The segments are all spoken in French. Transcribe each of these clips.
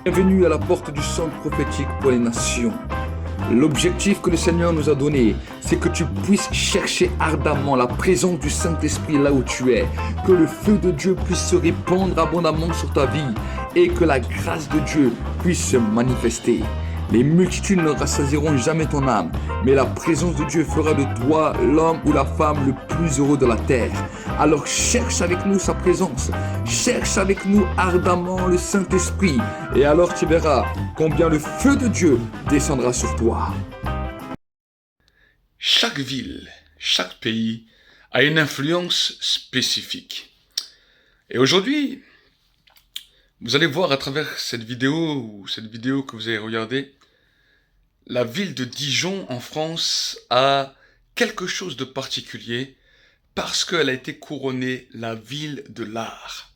Bienvenue à la porte du centre prophétique pour les nations. L'objectif que le Seigneur nous a donné, c'est que tu puisses chercher ardemment la présence du Saint-Esprit là où tu es, que le feu de Dieu puisse se répandre abondamment sur ta vie et que la grâce de Dieu puisse se manifester. Les multitudes ne rassasieront jamais ton âme, mais la présence de Dieu fera de toi l'homme ou la femme le plus heureux de la terre. Alors cherche avec nous sa présence, cherche avec nous ardemment le Saint-Esprit, et alors tu verras combien le feu de Dieu descendra sur toi. Chaque ville, chaque pays a une influence spécifique. Et aujourd'hui, vous allez voir à travers cette vidéo que vous avez regardée, la ville de Dijon en France a quelque chose de particulier parce qu'elle a été couronnée la ville de l'art.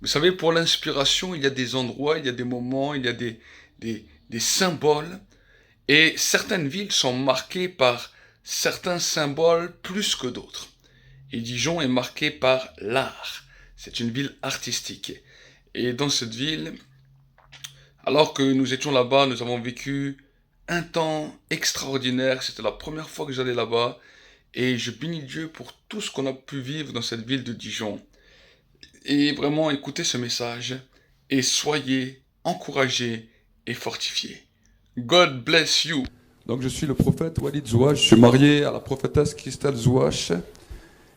Vous savez, pour l'inspiration, il y a des endroits, il y a des moments, il y a des symboles, et certaines villes sont marquées par certains symboles plus que d'autres. Et Dijon est marquée par l'art. C'est une ville artistique. Et dans cette ville, alors que nous étions là-bas, nous avons vécu un temps extraordinaire. C'était la première fois que j'allais là-bas. Et je bénis Dieu pour tout ce qu'on a pu vivre dans cette ville de Dijon. Et vraiment, écoutez ce message et soyez encouragés et fortifiés. God bless you. Donc je suis le prophète Walid Zouache, je suis marié à la prophétesse Christelle Zouache.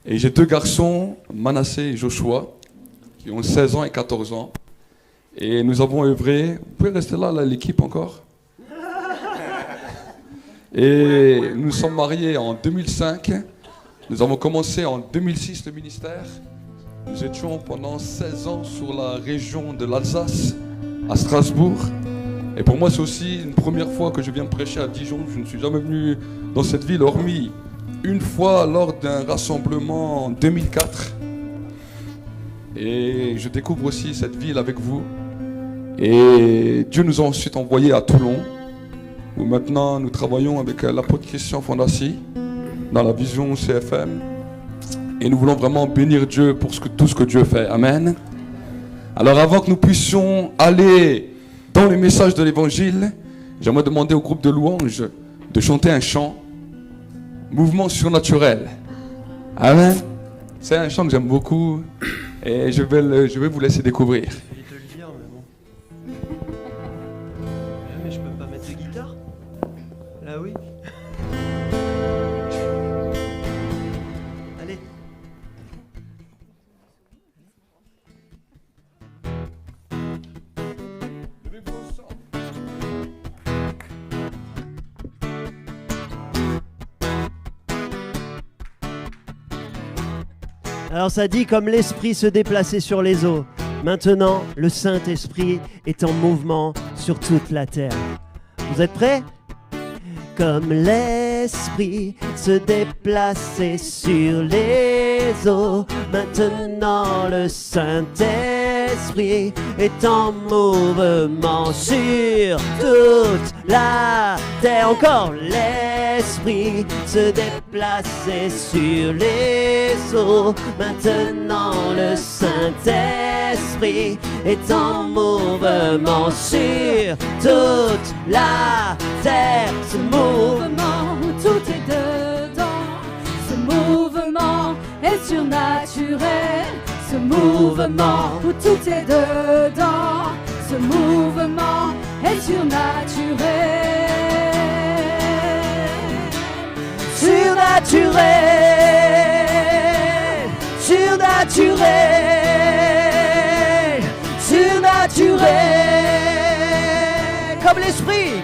Et j'ai deux garçons, Manassé et Joshua, qui ont 16 ans et 14 ans. Et nous avons œuvré, vous pouvez rester là l'équipe encore. Et nous sommes mariés en 2005. Nous avons commencé en 2006 le ministère. Nous étions pendant 16 ans sur la région de l'Alsace, à Strasbourg. Et pour moi, c'est aussi une première fois que je viens prêcher à Dijon. Je ne suis jamais venu dans cette ville, hormis une fois lors d'un rassemblement en 2004. Et je découvre aussi cette ville avec vous. Et Dieu nous a ensuite envoyés à Toulon, où maintenant nous travaillons avec l'apôtre Christian Fondassi dans la vision CFM. Et nous voulons vraiment bénir Dieu pour tout ce que Dieu fait. Amen. Alors avant que nous puissions aller dans les messages de l'évangile, j'aimerais demander au groupe de louanges de chanter un chant, Mouvement surnaturel. Amen. C'est un chant que j'aime beaucoup et je vais vous laisser découvrir. J'ai failli te le dire, mais bon. Mais je peux pas mettre de guitare? Là oui. Allez. Alors ça dit comme l'esprit se déplaçait sur les eaux. Maintenant, le Saint-Esprit est en mouvement sur toute la terre. Vous êtes prêts? Comme l'esprit se déplaçait sur les eaux, maintenant le Saint-Esprit est en mouvement sur toute la terre. Encore l'esprit se déplaçait sur les eaux, maintenant le Saint-Esprit est en mouvement sur toute la terre. Ce mouvement, tout est dedans. Ce mouvement est surnaturel. Ce mouvement où tout est dedans. Ce mouvement est surnaturel. surnaturel, surnaturel, surnaturel,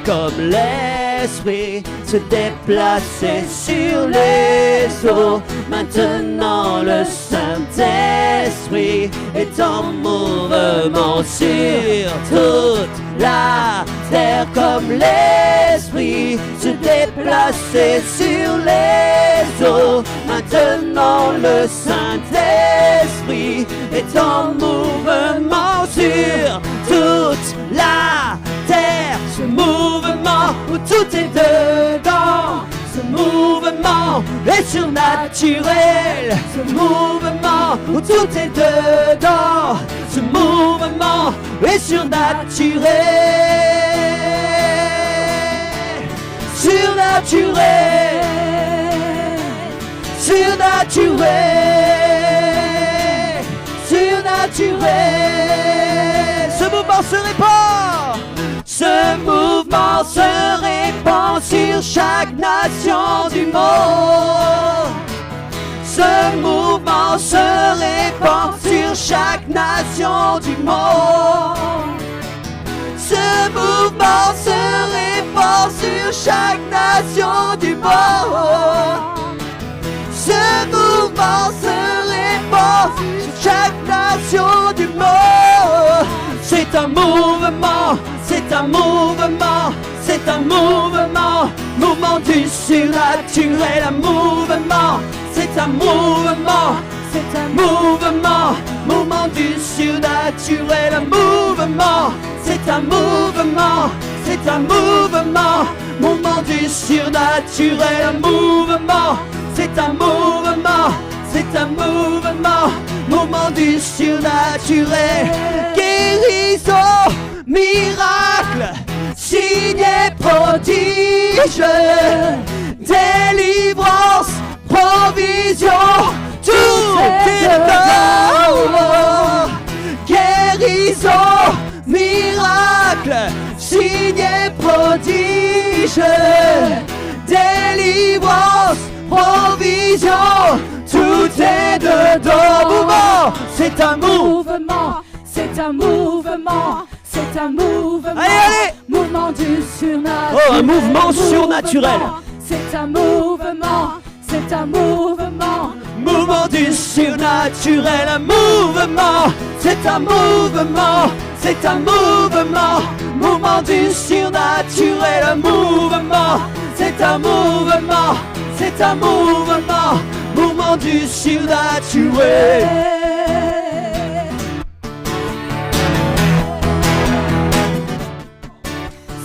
comme l'esprit se déplaçait sur les eaux. Maintenant le Saint-Esprit est en mouvement sur toute la terre, comme l'esprit se déplaçait sur les eaux. Maintenant le Saint-Esprit est en mouvement sur toute la terre. Ce mouvement où tout est dedans, ce mouvement est surnaturel. Ce mouvement où tout est dedans, Ce mouvement est surnaturel. Surnaturel. Surnaturel. Surnaturel. Ce mouvement se répand. Ce mouvement se répand sur chaque nation du monde. Ce mouvement se répand sur chaque nation du monde. Ce mouvement se répand sur chaque nation du monde. Ce mouvement se répand sur chaque nation du monde. C'est un mouvement, c'est un mouvement, c'est un mouvement, mouvement du surnaturel, un mouvement, c'est un mouvement, c'est un mouvement, mouvement du surnaturel, un mouvement, c'est un mouvement, c'est un mouvement, mouvement du surnaturel, un mouvement, c'est un mouvement, c'est un mouvement, mouvement du surnaturel. Guérison, miracle, signe et prodige, délivrance, provision, tout est dedans. Guérison, miracle, signe et prodige, délivrance, provision, tout est dedans. Mouvement, c'est un mouvement, c'est un mouvement, c'est un mouvement. Allez, allez. Mouvement du surnaturel. Oh, un mouvement surnaturel. C'est un mouvement, c'est un mouvement. Mouvement du surnaturel, un mouvement. C'est un mouvement, c'est un mouvement. Mouvement du surnaturel, un mouvement. C'est un mouvement, c'est un mouvement. Mouvement du surnaturel.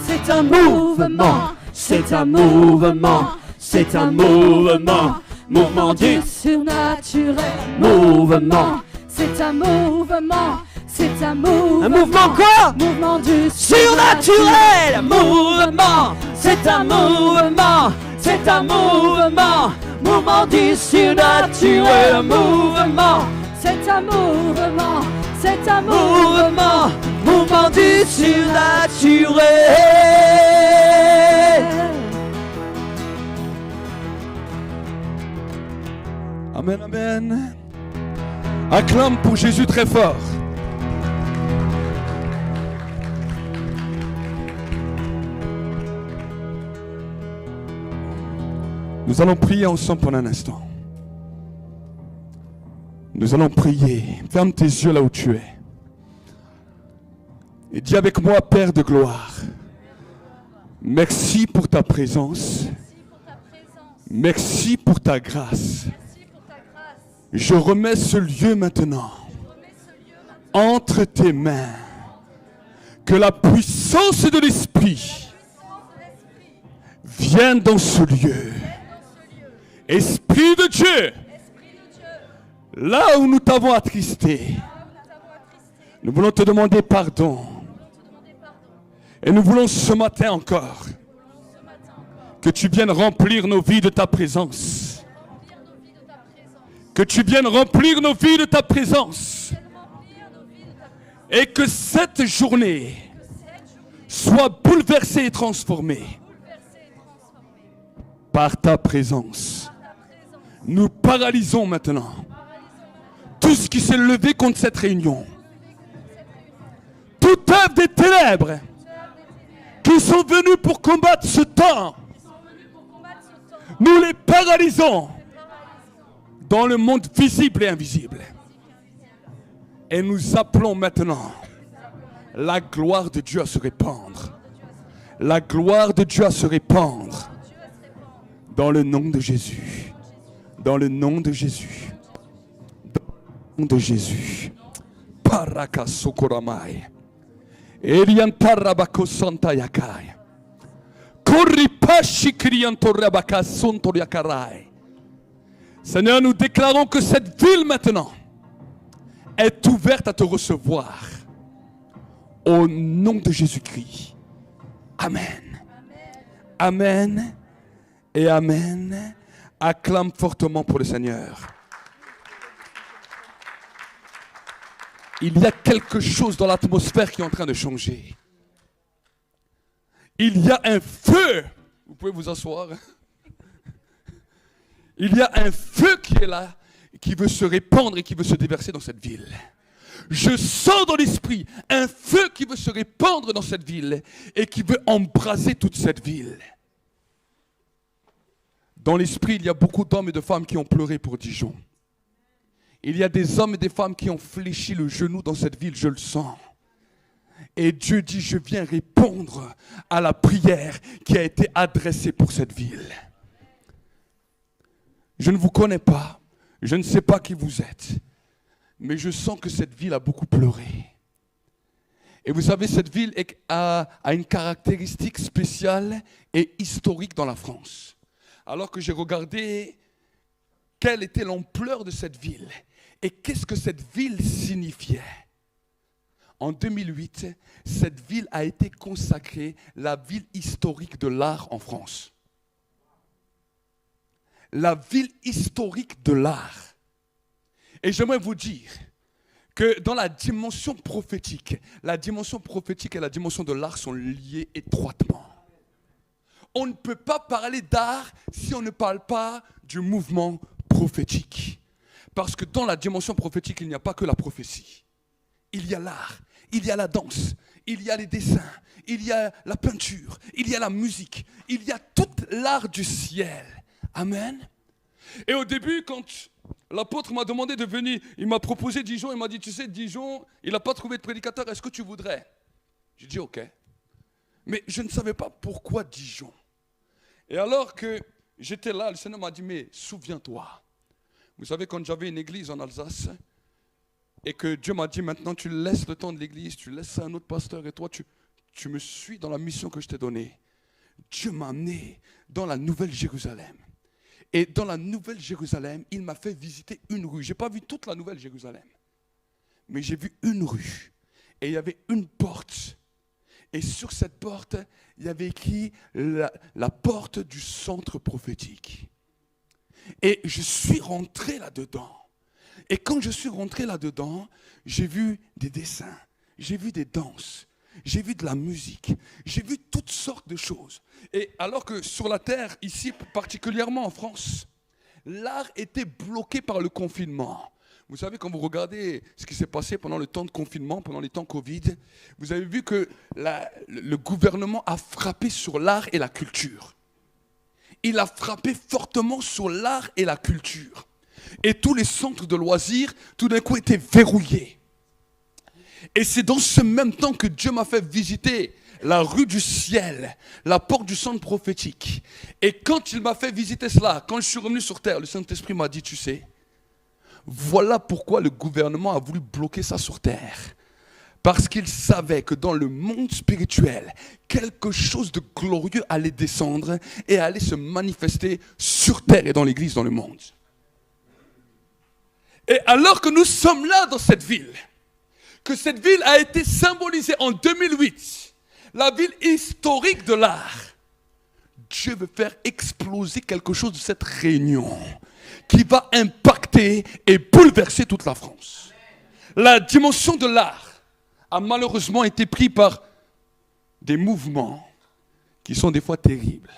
C'est un mouvement, c'est un mouvement, c'est un mouvement, mouvement du surnaturel, mouvement, c'est un mouvement, c'est un mouvement. Un mouvement quoi? Mouvement du surnaturel, mouvement, c'est un mouvement, c'est un mouvement, mouvement du surnaturel, mouvement, c'est un mouvement, c'est un mouvement, mouvement du surnaturel. Amen, amen. Acclame pour Jésus très fort. Nous allons prier ensemble pendant un instant. Nous allons prier. Ferme tes yeux là où tu es. Et dis avec moi, Père de gloire, merci pour ta présence. Merci pour ta grâce. Je remets ce lieu maintenant entre tes mains. Que la puissance de l'Esprit vienne dans ce lieu. Esprit de Dieu, là où nous t'avons attristé, nous voulons te demander pardon. Et nous voulons ce matin encore que tu viennes remplir nos vies de ta présence. Que tu viennes remplir nos vies de ta présence. Et que cette journée soit bouleversée et transformée par ta présence. Nous paralysons maintenant tout ce qui s'est levé contre cette réunion. Toute œuvre des ténèbres qui sont venus pour combattre ce temps, nous les paralysons dans le monde visible et invisible. Et nous appelons maintenant la gloire de Dieu à se répandre. La gloire de Dieu à se répandre dans le nom de Jésus. Dans le nom de Jésus. Dans le nom de Jésus. Paraka sokoramai. Eliantarabako santa yakai. Koripashi kriantorabaka sontoriakarai. Seigneur, nous déclarons que cette ville maintenant, est ouverte à te recevoir. Au nom de Jésus-Christ. Amen. Amen et amen. Acclame fortement pour le Seigneur. Il y a quelque chose dans l'atmosphère qui est en train de changer. Il y a un feu. Vous pouvez vous asseoir. Il y a un feu qui est là, qui veut se répandre et qui veut se déverser dans cette ville. Je sens dans l'esprit un feu qui veut se répandre dans cette ville et qui veut embraser toute cette ville. Dans l'esprit, il y a beaucoup d'hommes et de femmes qui ont pleuré pour Dijon. Il y a des hommes et des femmes qui ont fléchi le genou dans cette ville, je le sens. Et Dieu dit, je viens répondre à la prière qui a été adressée pour cette ville. Je ne vous connais pas, je ne sais pas qui vous êtes, mais je sens que cette ville a beaucoup pleuré. Et vous savez, cette ville a une caractéristique spéciale et historique dans la France. Alors que j'ai regardé quelle était l'ampleur de cette ville et qu'est-ce que cette ville signifiait. En 2008, cette ville a été consacrée la ville historique de l'art en France. La ville historique de l'art. Et j'aimerais vous dire que dans la dimension prophétique et la dimension de l'art sont liées étroitement. On ne peut pas parler d'art si on ne parle pas du mouvement prophétique. Parce que dans la dimension prophétique, il n'y a pas que la prophétie. Il y a l'art, il y a la danse, il y a les dessins, il y a la peinture, il y a la musique, il y a tout l'art du ciel. Amen. Et au début, quand l'apôtre m'a demandé de venir, il m'a proposé Dijon, il m'a dit, tu sais, Dijon, il n'a pas trouvé de prédicateur, est-ce que tu voudrais? J'ai dit, ok. Mais je ne savais pas pourquoi Dijon. Et alors que j'étais là, le Seigneur m'a dit, mais souviens-toi. Vous savez, quand j'avais une église en Alsace, et que Dieu m'a dit, maintenant tu laisses le temps de l'église, tu laisses ça à un autre pasteur, et toi tu me suis dans la mission que je t'ai donnée. Dieu m'a amené dans la Nouvelle Jérusalem. Et dans la Nouvelle Jérusalem, il m'a fait visiter une rue. Je n'ai pas vu toute la Nouvelle Jérusalem, mais j'ai vu une rue. Et il y avait une porte. Et sur cette porte, il y avait écrit la porte du centre prophétique. Et je suis rentré là-dedans. Et quand je suis rentré là-dedans, j'ai vu des dessins, j'ai vu des danses, j'ai vu de la musique, j'ai vu toutes sortes de choses. Et alors que sur la terre, ici, particulièrement en France, l'art était bloqué par le confinement. Vous savez, quand vous regardez ce qui s'est passé pendant le temps de confinement, pendant les temps Covid, vous avez vu que le gouvernement a frappé sur l'art et la culture. Il a frappé fortement sur l'art et la culture. Et tous les centres de loisirs, tout d'un coup, étaient verrouillés. Et c'est dans ce même temps que Dieu m'a fait visiter la rue du ciel, la porte du centre prophétique. Et quand il m'a fait visiter cela, quand je suis revenu sur terre, le Saint-Esprit m'a dit, tu sais, voilà pourquoi le gouvernement a voulu bloquer ça sur terre. Parce qu'il savait que dans le monde spirituel, quelque chose de glorieux allait descendre et allait se manifester sur terre et dans l'église, dans le monde. Et alors que nous sommes là dans cette ville, que cette ville a été symbolisée en 2008, la ville historique de l'art, Dieu veut faire exploser quelque chose de cette réunion qui va impacter et bouleverser toute la France. La dimension de l'art a malheureusement été prise par des mouvements qui sont des fois terribles.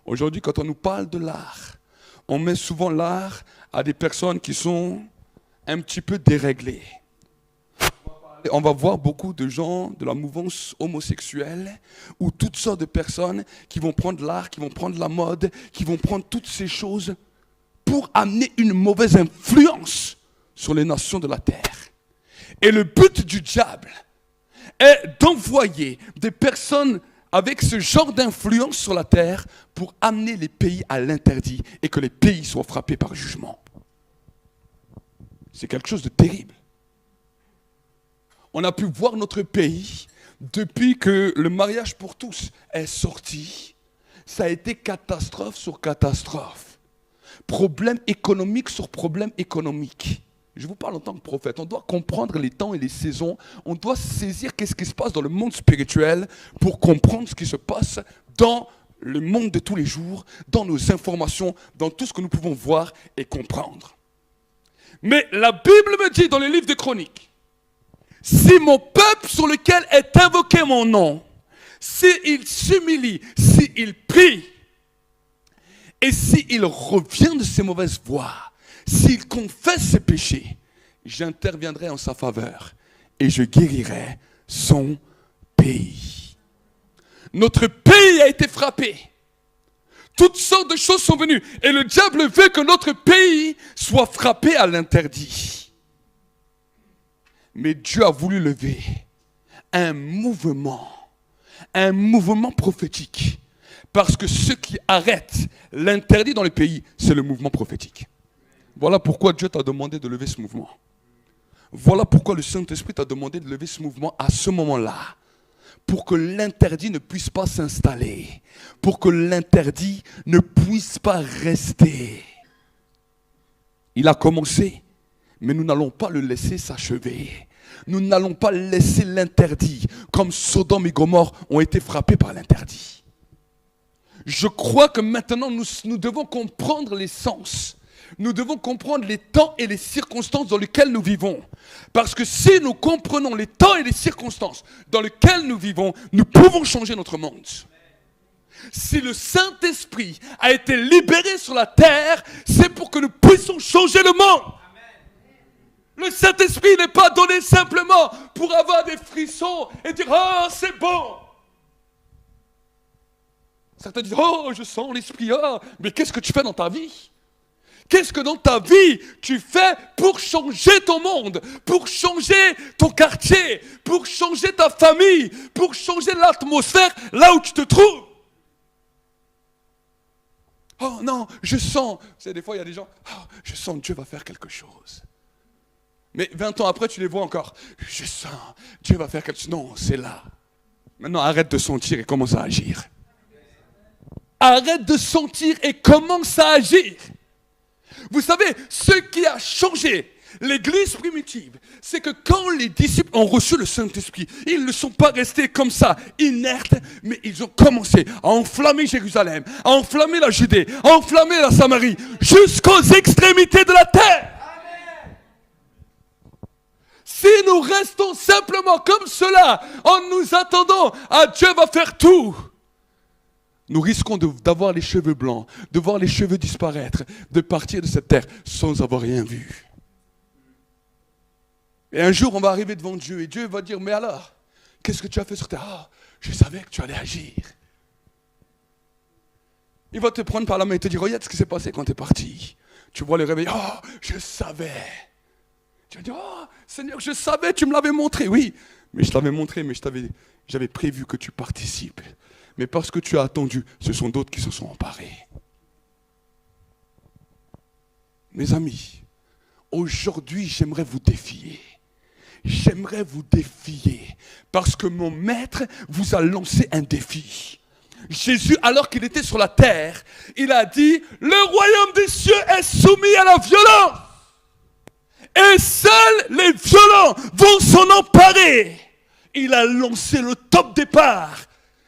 Aujourd'hui, quand on nous parle de l'art, on met souvent l'art à des personnes qui sont un petit peu déréglées. On va voir beaucoup de gens de la mouvance homosexuelle ou toutes sortes de personnes qui vont prendre l'art, qui vont prendre la mode, qui vont prendre toutes ces choses pour amener une mauvaise influence sur les nations de la terre. Et le but du diable est d'envoyer des personnes avec ce genre d'influence sur la terre pour amener les pays à l'interdit et que les pays soient frappés par jugement. C'est quelque chose de terrible. On a pu voir notre pays, depuis que le mariage pour tous est sorti, ça a été catastrophe sur catastrophe. Problème économique sur problème économique. Je vous parle en tant que prophète. On doit comprendre les temps et les saisons. On doit saisir qu'est-ce qui se passe dans le monde spirituel pour comprendre ce qui se passe dans le monde de tous les jours, dans nos informations, dans tout ce que nous pouvons voir et comprendre. Mais la Bible me dit dans le livre des Chroniques, si mon peuple sur lequel est invoqué mon nom, s'il s'humilie, s'il prie, et s'il revient de ses mauvaises voies, s'il confesse ses péchés, j'interviendrai en sa faveur et je guérirai son pays. Notre pays a été frappé. Toutes sortes de choses sont venues. Et le diable veut que notre pays soit frappé à l'interdit. Mais Dieu a voulu lever un mouvement prophétique. Parce que ce qui arrête l'interdit dans le pays, c'est le mouvement prophétique. Voilà pourquoi Dieu t'a demandé de lever ce mouvement. Voilà pourquoi le Saint-Esprit t'a demandé de lever ce mouvement à ce moment-là. Pour que l'interdit ne puisse pas s'installer. Pour que l'interdit ne puisse pas rester. Il a commencé, mais nous n'allons pas le laisser s'achever. Nous n'allons pas laisser l'interdit, comme Sodome et Gomorrhe ont été frappés par l'interdit. Je crois que maintenant nous devons comprendre l'essence. Nous devons comprendre les temps et les circonstances dans lesquelles nous vivons. Parce que si nous comprenons les temps et les circonstances dans lesquelles nous vivons, nous pouvons changer notre monde. Si le Saint-Esprit a été libéré sur la terre, c'est pour que nous puissions changer le monde. Le Saint-Esprit n'est pas donné simplement pour avoir des frissons et dire « Oh, c'est bon !» Certains disent « Oh, je sens l'Esprit, oh !» Mais qu'est-ce que tu fais dans ta vie ? Qu'est-ce que dans ta vie tu fais pour changer ton monde, pour changer ton quartier, pour changer ta famille, pour changer l'atmosphère là où tu te trouves? Oh non, je sens. Vous savez, des fois il y a des gens, oh, je sens que Dieu va faire quelque chose. Mais 20 ans après tu les vois encore, je sens, Dieu va faire quelque chose. Non, c'est là. Maintenant arrête de sentir et commence à agir. Arrête de sentir et commence à agir. Vous savez, ce qui a changé l'église primitive, c'est que quand les disciples ont reçu le Saint-Esprit, ils ne sont pas restés comme ça, inertes, mais ils ont commencé à enflammer Jérusalem, à enflammer la Judée, à enflammer la Samarie, jusqu'aux extrémités de la terre. Amen. Si nous restons simplement comme cela, en nous attendant à Dieu va faire tout, nous risquons d'avoir les cheveux blancs, de voir les cheveux disparaître, de partir de cette terre sans avoir rien vu. Et un jour, on va arriver devant Dieu et Dieu va dire, mais alors, qu'est-ce que tu as fait sur terre? Ah, je savais que tu allais agir. Il va te prendre par la main et te dire, regarde ce qui s'est passé quand tu es parti. Tu vois le réveil, oh, je savais. Tu vas dire, oh, Seigneur, je savais, tu me l'avais montré. Oui, mais je t'avais montré, mais j'avais prévu que tu participes. Mais parce que tu as attendu, ce sont d'autres qui se sont emparés. Mes amis, aujourd'hui, j'aimerais vous défier. J'aimerais vous défier. Parce que mon maître vous a lancé un défi. Jésus, alors qu'il était sur la terre, il a dit, le royaume des cieux est soumis à la violence. Et seuls les violents vont s'en emparer. Il a lancé le top départ.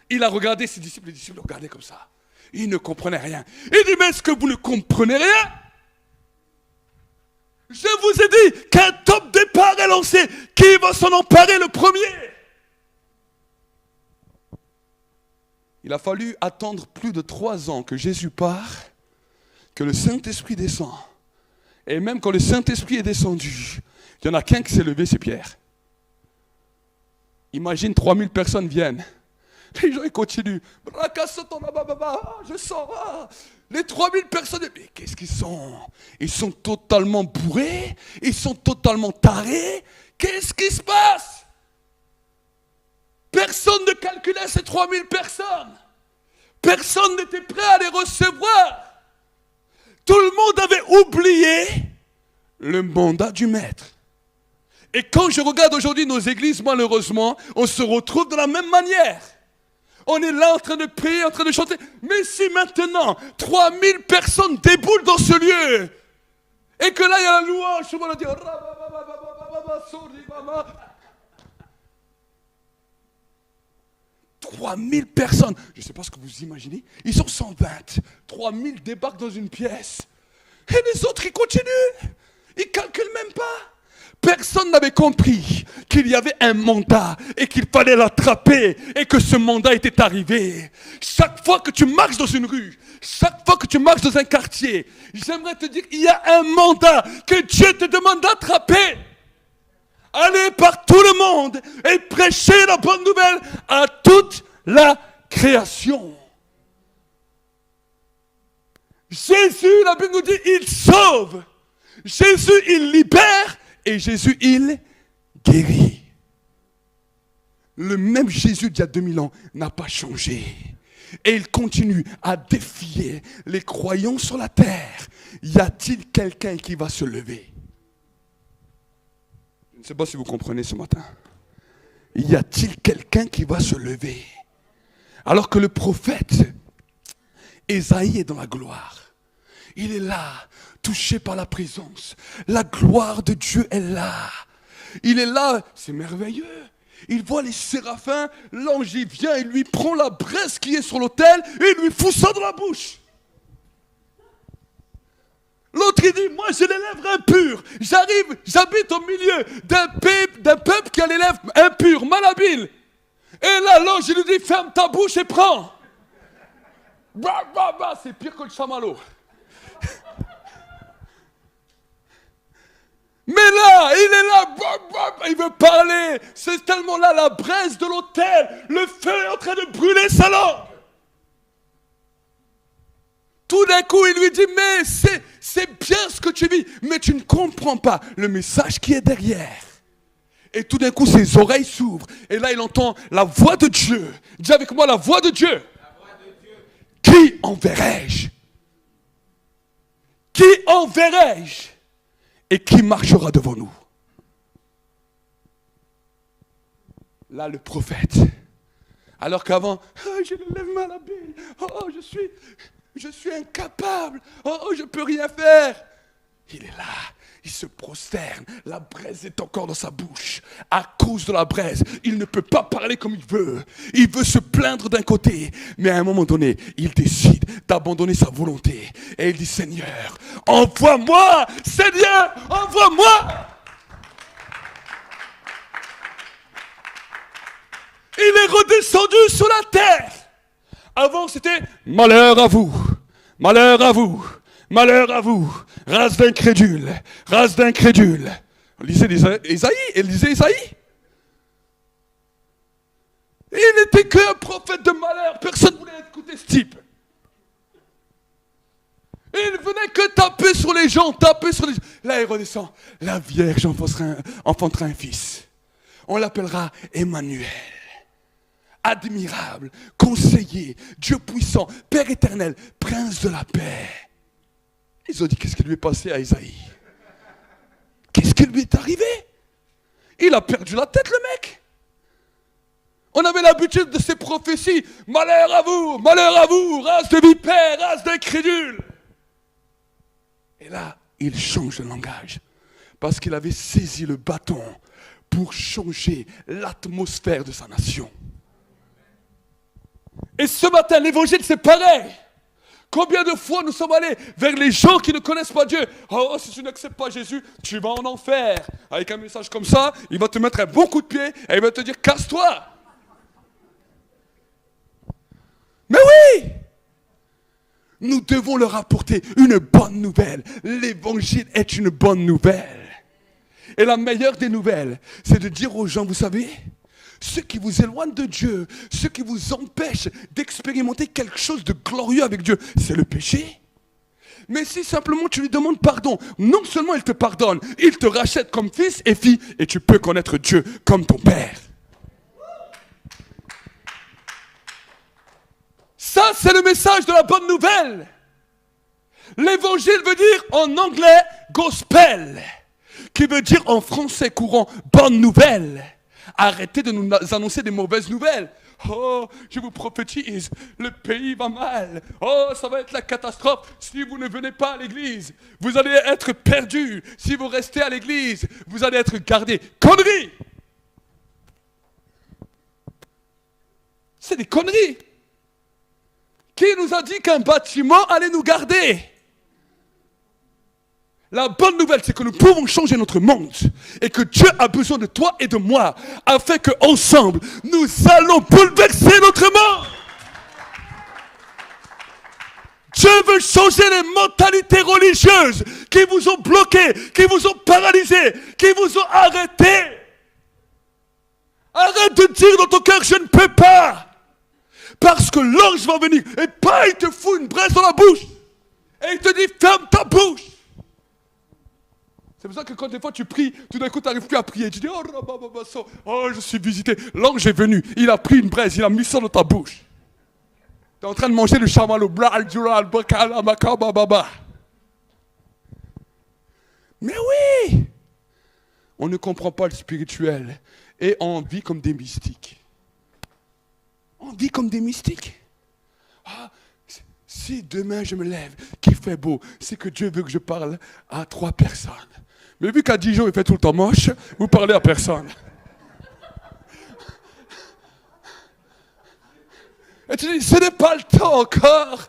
Il a regardé ses disciples, les disciples le regardaient comme ça. Ils ne comprenaient rien. Il dit, mais est-ce que vous ne comprenez rien? Je vous ai dit qu'un top départ est lancé. Qui va s'en emparer le premier? Il a fallu attendre plus de 3 ans que Jésus part, que le Saint-Esprit descend. Et même quand le Saint-Esprit est descendu, il n'y en a qu'un qui s'est levé, c'est Pierre. Imagine 3000 personnes viennent. Les gens ils continuent. Je sens. Les 3000 personnes. Mais qu'est-ce qu'ils sont? Ils sont totalement bourrés. Ils sont totalement tarés. Qu'est-ce qui se passe? Personne ne calculait ces 3000 personnes. Personne n'était prêt à les recevoir. Tout le monde avait oublié le mandat du maître. Et quand je regarde aujourd'hui nos églises, malheureusement, on se retrouve de la même manière. On est là en train de prier, en train de chanter. Mais si maintenant 3000 personnes déboulent dans ce lieu Et que là, il y a la louange, tout le monde a dit 3000 personnes. Je ne sais pas ce que vous imaginez. Ils sont 120. 3000 débarquent dans une pièce. Et les autres, ils continuent. Ils ne calculent même pas. Personne n'avait compris qu'il y avait un mandat et qu'il fallait l'attraper et que ce mandat était arrivé. Chaque fois que tu marches dans une rue, chaque fois que tu marches dans un quartier, j'aimerais te dire qu'il y a un mandat que Dieu te demande d'attraper. Allez par tout le monde et prêchez la bonne nouvelle à toute la création. Jésus, la Bible nous dit, il sauve. Jésus, il libère. Et Jésus, il guérit. Le même Jésus d'il y a 2000 ans n'a pas changé. Et il continue à défier les croyants sur la terre. Y a-t-il quelqu'un qui va se lever? Je ne sais pas si vous comprenez ce matin. Y a-t-il quelqu'un qui va se lever? Alors que le prophète Ésaïe est dans la gloire. Il est là, touché par la présence. La gloire de Dieu est là. Il est là, c'est merveilleux. Il voit les séraphins, l'ange il vient, il lui prend la braise qui est sur l'autel et il lui fout ça dans la bouche. L'autre il dit, moi j'ai les lèvres impures. J'habite au milieu d'un peuple qui a les lèvres impures, malhabiles. Et là l'ange il lui dit, ferme ta bouche et prends. C'est pire que le chamallow. Mais là, il est là, il veut parler. C'est tellement là la braise de l'autel. Le feu est en train de brûler sa langue. Tout d'un coup, il lui dit, mais c'est bien ce que tu vis, mais tu ne comprends pas le message qui est derrière. Et tout d'un coup, ses oreilles s'ouvrent. Et là, il entend la voix de Dieu. Dis avec moi, la voix de Dieu. La voix de Dieu. Qui enverrai-je? Qui enverrai-je? Et qui marchera devant nous? Là, le prophète. Alors qu'avant, j'ai les lèvres malhabiles. Je suis incapable. Je ne peux rien faire. Il est là. Il se prosterne. La braise est encore dans sa bouche. À cause de la braise, il ne peut pas parler comme il veut. Il veut se plaindre d'un côté. Mais à un moment donné, il décide d'abandonner sa volonté. Et il dit, Seigneur, envoie-moi. Seigneur, envoie-moi. Il est redescendu sur la terre. Avant, c'était malheur à vous. Malheur à vous. Malheur à vous, race d'incrédules, race d'incrédules. Lisez Ésaïe. Il n'était qu'un prophète de malheur. Personne ne voulait écouter ce type. Il ne venait que taper sur les gens, Là, il redescend. La Vierge enfantera un fils. On l'appellera Emmanuel. Admirable, conseiller, Dieu puissant, Père éternel, prince de la paix. Ils ont dit, qu'est-ce qui lui est passé à Ésaïe? Qu'est-ce qui lui est arrivé? Il a perdu la tête, le mec. On avait l'habitude de ces prophéties. Malheur à vous, race de vipères, race d'incrédules. Et là, il change de langage. Parce qu'il avait saisi le bâton pour changer l'atmosphère de sa nation. Et ce matin, l'évangile, c'est pareil. Combien de fois nous sommes allés vers les gens qui ne connaissent pas Dieu? Oh, si tu n'acceptes pas Jésus, tu vas en enfer. Avec un message comme ça, il va te mettre un bon coup de pied et il va te dire, casse-toi. Mais oui! Nous devons leur apporter une bonne nouvelle. L'évangile est une bonne nouvelle. Et la meilleure des nouvelles, c'est de dire aux gens, vous savez, ce qui vous éloigne de Dieu, ce qui vous empêche d'expérimenter quelque chose de glorieux avec Dieu, c'est le péché. Mais si simplement tu lui demandes pardon, non seulement il te pardonne, il te rachète comme fils et fille, et tu peux connaître Dieu comme ton Père. Ça, c'est le message de la bonne nouvelle. L'évangile veut dire en anglais gospel, qui veut dire en français courant bonne nouvelle. Arrêtez de nous annoncer des mauvaises nouvelles. Oh, je vous prophétise, le pays va mal. Oh, ça va être la catastrophe si vous ne venez pas à l'église. Vous allez être perdus. Si vous restez à l'église, vous allez être gardés. Conneries! C'est des conneries. Qui nous a dit qu'un bâtiment allait nous garder? La bonne nouvelle, c'est que nous pouvons changer notre monde et que Dieu a besoin de toi et de moi afin qu'ensemble, nous allons bouleverser notre monde. Dieu veut changer les mentalités religieuses qui vous ont bloqués, qui vous ont paralysés, qui vous ont arrêtés. Arrête de dire dans ton cœur, je ne peux pas. Parce que l'ange va venir et pas il te fout une braise dans la bouche. Et il te dit, ferme ta bouche. C'est pour ça que quand des fois tu pries, tout d'un coup tu n'arrives plus à prier. Tu dis, oh, je suis visité. L'ange est venu, il a pris une braise, il a mis ça dans ta bouche. Tu es en train de manger le chamallow. Mais oui, on ne comprend pas le spirituel et on vit comme des mystiques. On vit comme des mystiques. Ah, si demain je me lève, qu'il fait beau, c'est que Dieu veut que je parle à 3 personnes. Mais vu qu'à Dijon il fait tout le temps moche, vous parlez à personne. Et tu dis, ce n'est pas le temps encore.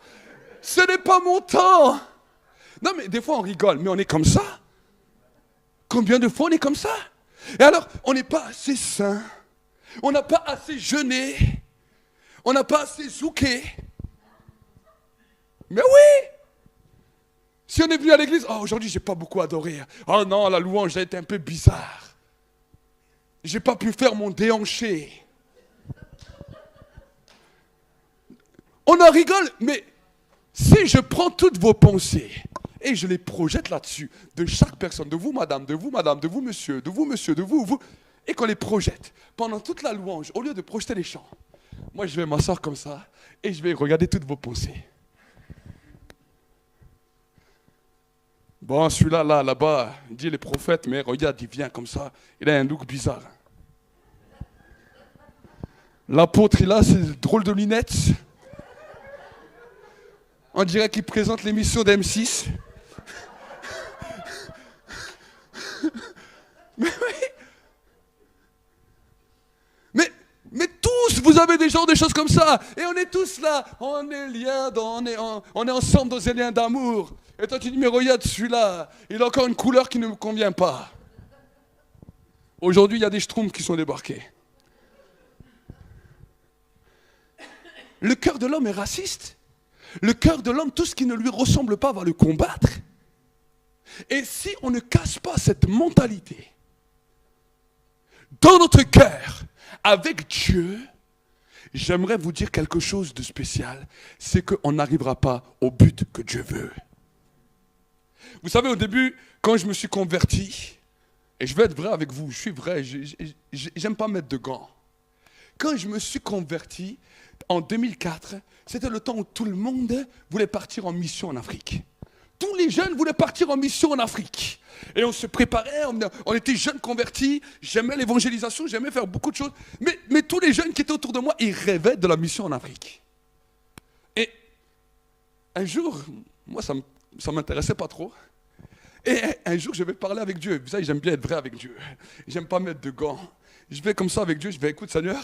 Ce n'est pas mon temps. Non mais des fois on rigole, mais on est comme ça. Combien de fois on est comme ça? Et alors, on n'est pas assez saint. On n'a pas assez jeûné. On n'a pas assez zouké. Mais oui! Si on est venu à l'église, oh, aujourd'hui j'ai pas beaucoup adoré. Oh non, la louange a été un peu bizarre. J'ai pas pu faire mon déhanché. On en rigole, mais si je prends toutes vos pensées et je les projette là-dessus, de chaque personne, de vous madame, de vous madame, de vous monsieur, de vous, vous, et qu'on les projette pendant toute la louange, au lieu de projeter les chants, moi je vais m'asseoir comme ça et je vais regarder toutes vos pensées. Bon, celui-là, là-bas, il dit les prophètes, mais regarde, il vient comme ça, il a un look bizarre. L'apôtre, il a ses drôles de lunettes. On dirait qu'il présente l'émission d'M6. Mais oui. Mais tous, vous avez des choses comme ça. Et on est tous là. On est ensemble dans un lien d'amour. Et toi, tu dis, mais regarde celui-là. Il a encore une couleur qui ne me convient pas. Aujourd'hui, il y a des schtroumpfs qui sont débarqués. Le cœur de l'homme est raciste. Le cœur de l'homme, tout ce qui ne lui ressemble pas va le combattre. Et si on ne casse pas cette mentalité dans notre cœur avec Dieu, j'aimerais vous dire quelque chose de spécial, c'est qu'on n'arrivera pas au but que Dieu veut. Vous savez, au début, quand je me suis converti, et je vais être vrai avec vous, je suis vrai, j'aime pas mettre de gants. Quand je me suis converti, en 2004, c'était le temps où tout le monde voulait partir en mission en Afrique. Tous les jeunes voulaient partir en mission en Afrique. Et on se préparait, on était jeunes convertis, j'aimais l'évangélisation, j'aimais faire beaucoup de choses. Mais tous les jeunes qui étaient autour de moi, ils rêvaient de la mission en Afrique. Et un jour, moi ça m'intéressait pas trop. Et un jour, je vais parler avec Dieu. Vous savez, j'aime bien être vrai avec Dieu. J'aime pas mettre de gants. Je vais comme ça avec Dieu, je vais, écoute Seigneur,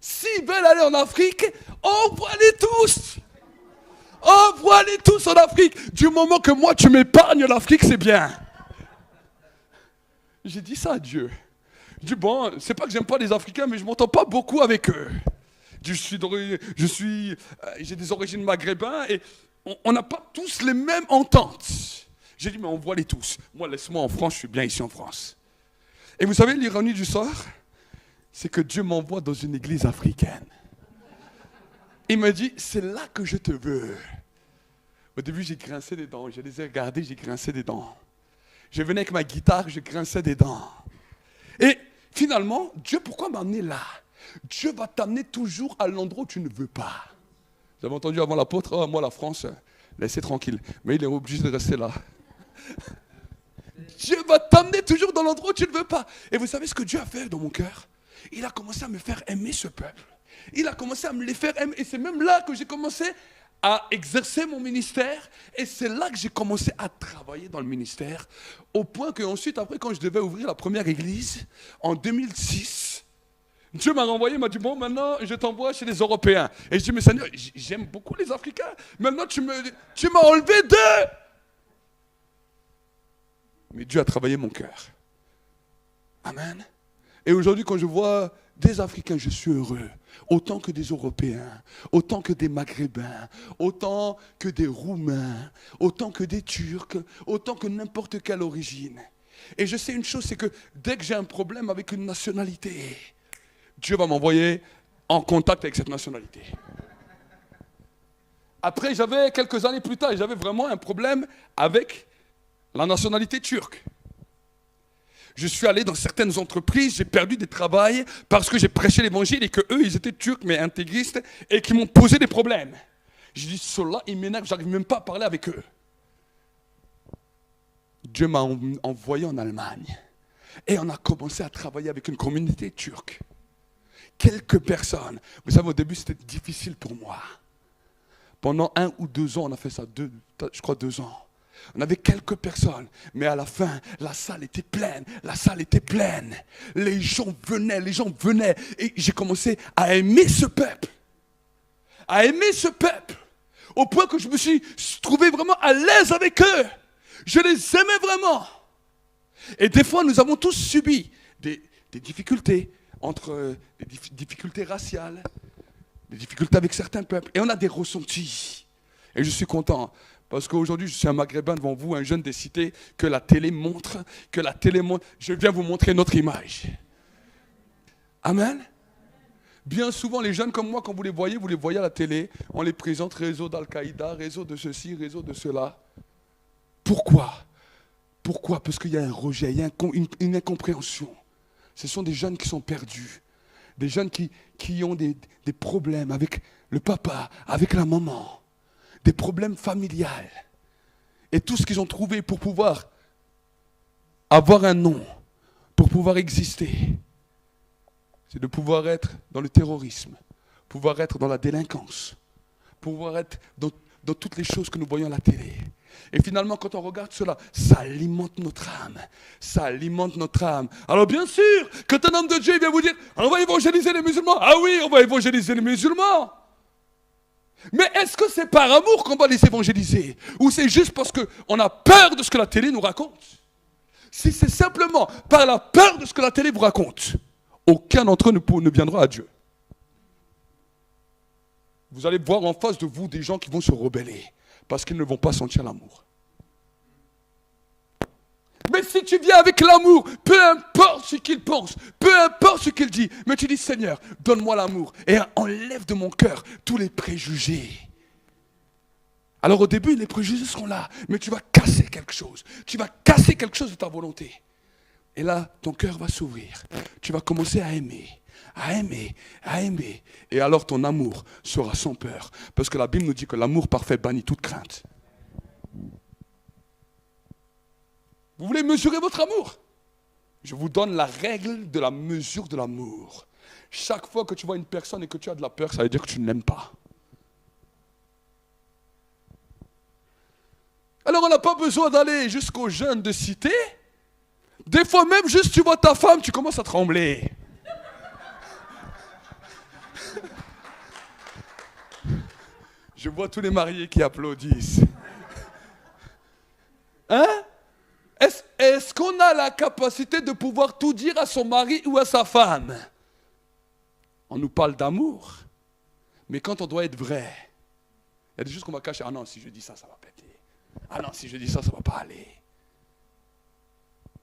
s'ils veulent aller en Afrique, envoie-les tous. Envoie-les tous en Afrique. Du moment que moi, tu m'épargnes l'Afrique, c'est bien. J'ai dit ça à Dieu. Je dis, bon, c'est pas que j'aime pas les Africains, mais je m'entends pas beaucoup avec eux. J'ai des origines maghrébins et on n'a pas tous les mêmes ententes. J'ai dit, mais envoie-les tous. Moi, laisse-moi en France, je suis bien ici en France. Et vous savez, l'ironie du sort, c'est que Dieu m'envoie dans une église africaine. Il me dit, c'est là que je te veux. Au début, j'ai grincé des dents. Je les ai regardés, j'ai grincé des dents. Je venais avec ma guitare, je grinçais des dents. Et finalement, Dieu, pourquoi m'amener là? Dieu va t'amener toujours à l'endroit où tu ne veux pas. Vous avez entendu avant l'apôtre, oh, moi la France, laissez tranquille. Mais il est obligé de rester là. Dieu va t'amener toujours dans l'endroit où tu ne veux pas. Et vous savez ce que Dieu a fait dans mon cœur? Il a commencé à me faire aimer ce peuple. Il a commencé à me les faire aimer. Et c'est même là que j'ai commencé à exercer mon ministère. Et c'est là que j'ai commencé à travailler dans le ministère. Au point qu'ensuite, après, quand je devais ouvrir la première église, en 2006, Dieu m'a renvoyé, il m'a dit, bon, maintenant, je t'envoie chez les Européens. Et je dis, mais Seigneur, j'aime beaucoup les Africains. Maintenant, tu m'as enlevé d'eux. Mais Dieu a travaillé mon cœur. Amen. Et aujourd'hui, quand je vois des Africains, je suis heureux. Autant que des Européens, autant que des Maghrébins, autant que des Roumains, autant que des Turcs, autant que n'importe quelle origine. Et je sais une chose, c'est que dès que j'ai un problème avec une nationalité, Dieu va m'envoyer en contact avec cette nationalité. Après, quelques années plus tard, j'avais vraiment un problème avec la nationalité turque. Je suis allé dans certaines entreprises, j'ai perdu des travails parce que j'ai prêché l'évangile et qu'eux, ils étaient turcs mais intégristes et qui m'ont posé des problèmes. J'ai dit, cela, ils m'énervent, j'arrive même pas à parler avec eux. Dieu m'a envoyé en Allemagne et on a commencé à travailler avec une communauté turque. Quelques personnes. Vous savez, au début, c'était difficile pour moi. Pendant 1 ou 2 ans, on a fait ça, 2 ans. On avait quelques personnes, mais à la fin, la salle était pleine. Les gens venaient. Et j'ai commencé à aimer ce peuple. Au point que je me suis trouvé vraiment à l'aise avec eux. Je les aimais vraiment. Et des fois, nous avons tous subi des difficultés, des difficultés raciales, des difficultés avec certains peuples. Et on a des ressentis. Et je suis content. Parce qu'aujourd'hui, je suis un Maghrébin devant vous, un jeune des cités, que la télé montre. Je viens vous montrer notre image. Amen. Bien souvent, les jeunes comme moi, quand vous les voyez à la télé, on les présente réseau d'Al-Qaïda, réseau de ceci, réseau de cela. Pourquoi? Parce qu'il y a un rejet, il y a une incompréhension. Ce sont des jeunes qui sont perdus. Des jeunes qui ont des problèmes avec le papa, avec la maman. Des problèmes familiales. Et tout ce qu'ils ont trouvé pour pouvoir avoir un nom, pour pouvoir exister, c'est de pouvoir être dans le terrorisme, pouvoir être dans la délinquance, pouvoir être dans toutes les choses que nous voyons à la télé. Et finalement, quand on regarde cela, ça alimente notre âme. Alors bien sûr, quand un homme de Dieu vient vous dire, on va évangéliser les musulmans. Ah oui, on va évangéliser les musulmans. Mais est-ce que c'est par amour qu'on va les évangéliser? Ou c'est juste parce qu'on a peur de ce que la télé nous raconte? Si c'est simplement par la peur de ce que la télé vous raconte, aucun d'entre eux ne viendra à Dieu. Vous allez voir en face de vous des gens qui vont se rebeller parce qu'ils ne vont pas sentir l'amour. Mais si tu viens avec l'amour, peu importe ce qu'il pense, peu importe ce qu'il dit, mais tu dis, Seigneur, donne-moi l'amour et enlève de mon cœur tous les préjugés. Alors au début, les préjugés seront là, mais tu vas casser quelque chose. Tu vas casser quelque chose de ta volonté. Et là, ton cœur va s'ouvrir. Tu vas commencer à aimer. Et alors ton amour sera sans peur. Parce que la Bible nous dit que l'amour parfait bannit toute crainte. Vous voulez mesurer votre amour? Je vous donne la règle de la mesure de l'amour. Chaque fois que tu vois une personne et que tu as de la peur, ça veut dire que tu ne l'aimes pas. Alors on n'a pas besoin d'aller jusqu'aux jeunes de cité. Des fois même, juste tu vois ta femme, tu commences à trembler. Je vois tous les mariés qui applaudissent. Hein? Est-ce qu'on a la capacité de pouvoir tout dire à son mari ou à sa femme? On nous parle d'amour. Mais quand on doit être vrai, il y a des choses qu'on va cacher. Ah non, si je dis ça, ça va péter. Ah non, si je dis ça, ça va pas aller.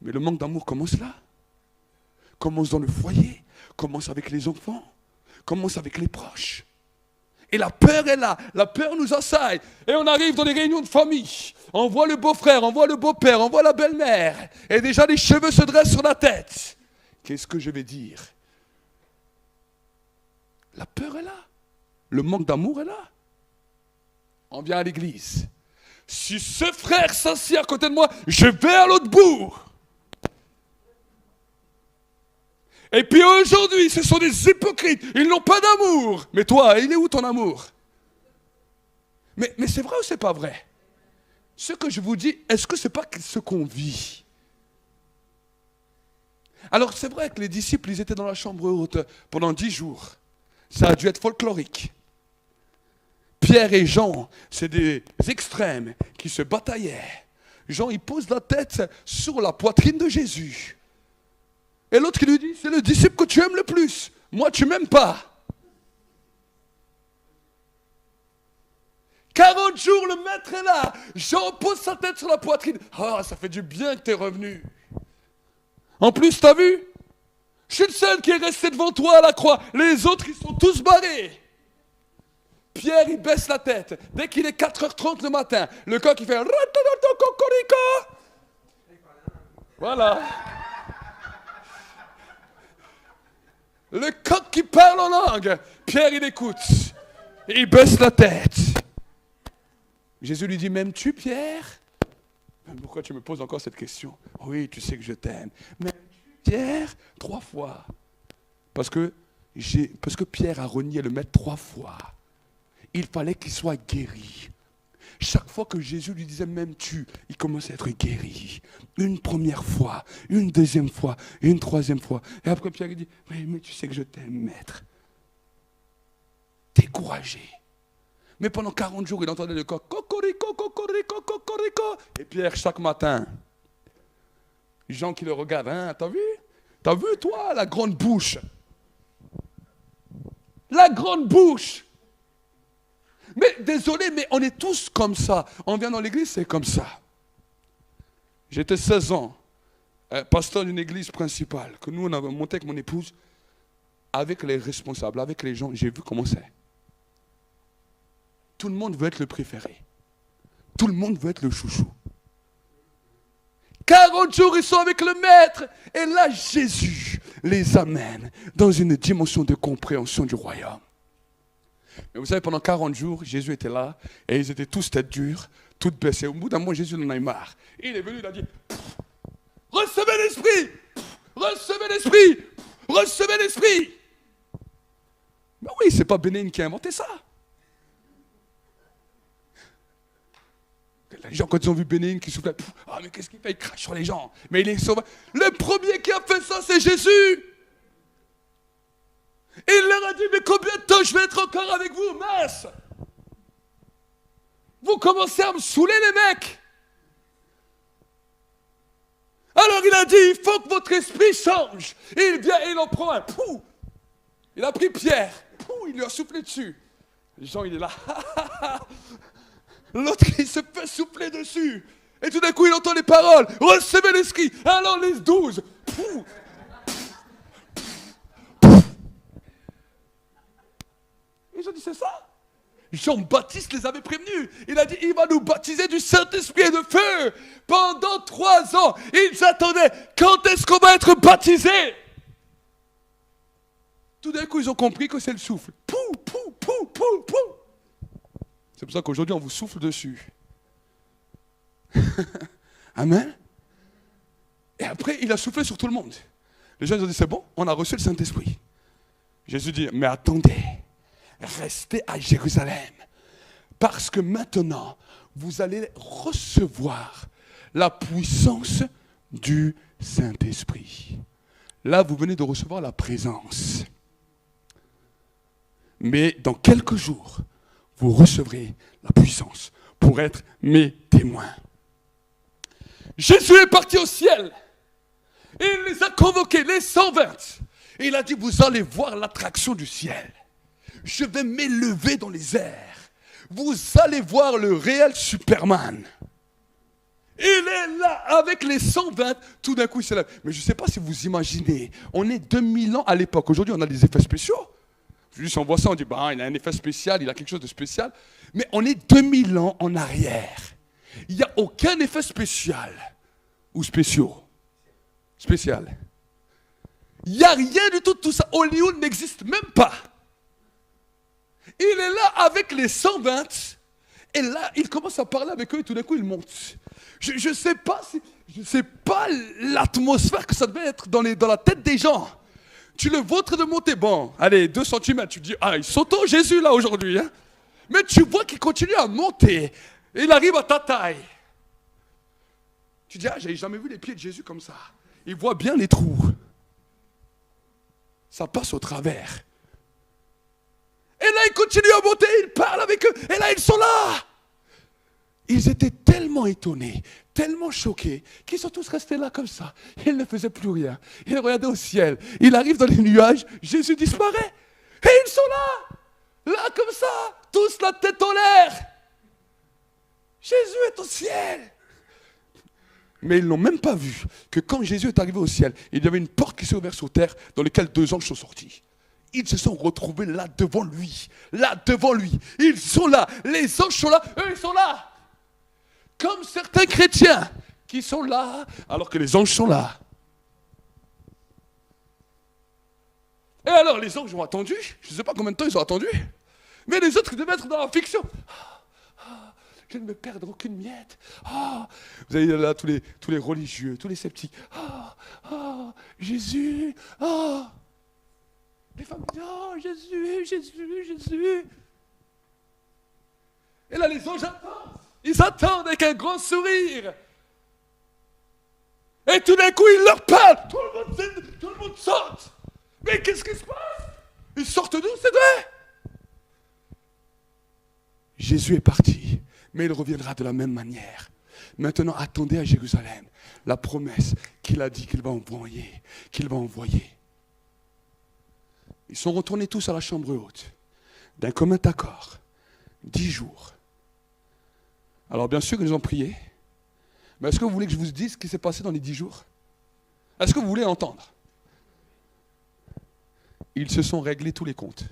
Mais le manque d'amour commence là. Commence dans le foyer. Commence avec les enfants. Commence avec les proches. Et la peur est là, la peur nous assaille. Et on arrive dans les réunions de famille. On voit le beau-frère, on voit le beau-père, on voit la belle-mère. Et déjà les cheveux se dressent sur la tête. Qu'est-ce que je vais dire? La peur est là. Le manque d'amour est là. On vient à l'église. Si ce frère s'assied à côté de moi, je vais à l'autre bout. Et puis aujourd'hui, ce sont des hypocrites. Ils n'ont pas d'amour. Mais toi, il est où ton amour? Mais c'est vrai ou c'est pas vrai? Ce que je vous dis, est-ce que c'est pas ce qu'on vit? Alors c'est vrai que les disciples, ils étaient dans la chambre haute pendant 10 jours. Ça a dû être folklorique. Pierre et Jean, c'est des extrêmes qui se bataillaient. Jean, il pose la tête sur la poitrine de Jésus. Et l'autre qui lui dit, c'est le disciple que tu aimes le plus. Moi, tu m'aimes pas. 40 jours, le maître est là. Jean pose sa tête sur la poitrine. Ah, ça fait du bien que tu es revenu. En plus, t'as vu? Je suis le seul qui est resté devant toi à la croix. Les autres, ils sont tous barrés. Pierre, il baisse la tête. Dès qu'il est 4h30 le matin, le coq, il fait... Voilà. Le coq qui parle en langue. Pierre, il écoute. Il baisse la tête. Jésus lui dit, m'aimes-tu, Pierre? Pourquoi tu me poses encore cette question? Oui, tu sais que je t'aime. M'aimes-tu, Pierre? 3 fois. Parce que Pierre a renié le maître 3 fois. Il fallait qu'il soit guéri. Chaque fois que Jésus lui disait, m'aimes-tu? Il commençait à être guéri. Une première fois, une deuxième fois, une troisième fois. Et après Pierre il dit, mais tu sais que je t'aime, maître. Découragé. Mais pendant 40 jours, il entendait le coq, cocorico, cocorico, cocorico. Et Pierre, chaque matin, les gens qui le regardent, hein, t'as vu? T'as vu, toi, la grande bouche? La grande bouche! Mais désolé, mais on est tous comme ça. On vient dans l'église, c'est comme ça. J'étais 16 ans, pasteur d'une église principale, que nous, on avait monté avec mon épouse, avec les responsables, avec les gens. J'ai vu comment c'est. Tout le monde veut être le préféré. Tout le monde veut être le chouchou. 40 jours, ils sont avec le maître. Et là, Jésus les amène dans une dimension de compréhension du royaume. Mais vous savez, pendant 40 jours, Jésus était là, et ils étaient tous tête dure, toutes baissées. Au bout d'un moment, Jésus en a eu marre. Il est venu, il a dit, recevez l'Esprit, recevez l'Esprit, recevez l'Esprit. Mais oui, c'est pas Bénin qui a inventé ça. Les gens, quand ils ont vu Bénin qui soufflait, ah mais qu'est-ce qu'il fait? Il crache sur les gens. Mais il est sauveur. Le premier qui a fait ça, c'est Jésus. Et il leur a dit, mais combien de temps je vais être encore avec vous, mince? Vous commencez à me saouler, les mecs. Alors il a dit, il faut que votre esprit change. Et il vient et il en prend un. Pouh. Il a pris Pierre. Pouh, il lui a soufflé dessus. Les gens, il est là. L'autre, il se fait souffler dessus. Et tout d'un coup, il entend les paroles. Recevez l'esprit. Alors les 12. Pouh. Ils ont dit, c'est ça? Jean-Baptiste les avait prévenus. Il a dit, il va nous baptiser du Saint-Esprit et de feu. Pendant 3 ans, ils attendaient. Quand est-ce qu'on va être baptisés? Tout d'un coup, ils ont compris que c'est le souffle. Pou, pou, pou, pou, pou. C'est pour ça qu'aujourd'hui, on vous souffle dessus. Amen. Et après, il a soufflé sur tout le monde. Les gens ils ont dit, c'est bon, on a reçu le Saint-Esprit. Jésus dit, mais attendez. Restez à Jérusalem, parce que maintenant, vous allez recevoir la puissance du Saint-Esprit. Là, vous venez de recevoir la présence. Mais dans quelques jours, vous recevrez la puissance pour être mes témoins. Jésus est parti au ciel. Et il les a convoqués, les 120. Et il a dit, vous allez voir l'attraction du ciel. Je vais m'élever dans les airs. Vous allez voir le réel Superman. Il est là avec les 120. Tout d'un coup, il s'élève. Mais je ne sais pas si vous imaginez. On est 2000 ans à l'époque. Aujourd'hui, on a des effets spéciaux. Juste on voit ça, on dit, bah, il a un effet spécial, il a quelque chose de spécial. Mais on est 2000 ans en arrière. Il n'y a aucun effet spécial. Ou spéciaux. Spécial. Il n'y a rien du tout de tout ça. Hollywood n'existe même pas. Il est là avec les 120 et là il commence à parler avec eux et tout d'un coup il monte. Je ne sais pas l'atmosphère que ça devait être dans la tête des gens. Tu le vôtres de monter, bon, allez, 2 centimètres. Tu dis, ah, il s'auto Jésus là aujourd'hui. Hein? Mais tu vois qu'il continue à monter. Et il arrive à ta taille. Tu dis, ah, j'avais jamais vu les pieds de Jésus comme ça. Il voit bien les trous. Ça passe au travers. Et là, il continue à monter, il parle avec eux. Et là, ils sont là. Ils étaient tellement étonnés, tellement choqués, qu'ils sont tous restés là comme ça. Ils ne faisaient plus rien. Ils regardaient au ciel. Il arrive dans les nuages, Jésus disparaît. Et ils sont là comme ça, tous la tête en l'air. Jésus est au ciel. Mais ils n'ont même pas vu que quand Jésus est arrivé au ciel, il y avait une porte qui s'est ouverte sur terre dans laquelle 2 anges sont sortis. Ils se sont retrouvés là devant lui. Là devant lui. Ils sont là. Les anges sont là. Eux, ils sont là. Comme certains chrétiens qui sont là alors que les anges sont là. Et alors, les anges ont attendu. Je ne sais pas combien de temps ils ont attendu. Mais les autres devaient être dans la fiction. Je ne me perdre aucune miette. Vous avez là tous les religieux, tous les sceptiques. Jésus. Les femmes disent, Jésus, Jésus, Jésus. Et là, les anges attendent. Ils attendent avec un grand sourire. Et tout d'un coup, ils leur parlent. Tout le monde saute. Mais qu'est-ce qui se passe? Ils sortent d'où, c'est vrai? Jésus est parti, mais il reviendra de la même manière. Maintenant, attendez à Jérusalem la promesse qu'il a dit qu'il va envoyer. Ils sont retournés tous à la chambre haute, d'un commun accord, 10 jours. Alors bien sûr qu'ils ont prié, mais est-ce que vous voulez que je vous dise ce qui s'est passé dans les 10 jours? Est-ce que vous voulez entendre? Ils se sont réglés tous les comptes.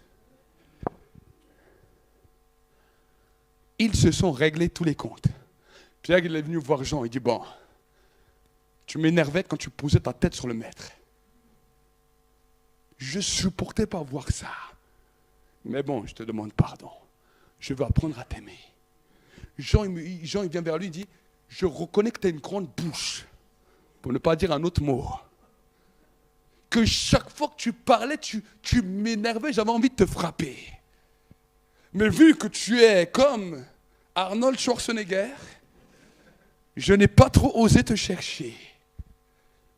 Ils se sont réglés tous les comptes. Pierre, il est venu voir Jean, il dit, bon, tu m'énervais quand tu posais ta tête sur le maître. Je ne supportais pas voir ça. Mais bon, je te demande pardon. Je veux apprendre à t'aimer. Jean, il vient vers lui, il dit, je reconnais que tu as une grande bouche, pour ne pas dire un autre mot. Que chaque fois que tu parlais, tu m'énervais, j'avais envie de te frapper. Mais vu que tu es comme Arnold Schwarzenegger, je n'ai pas trop osé te chercher.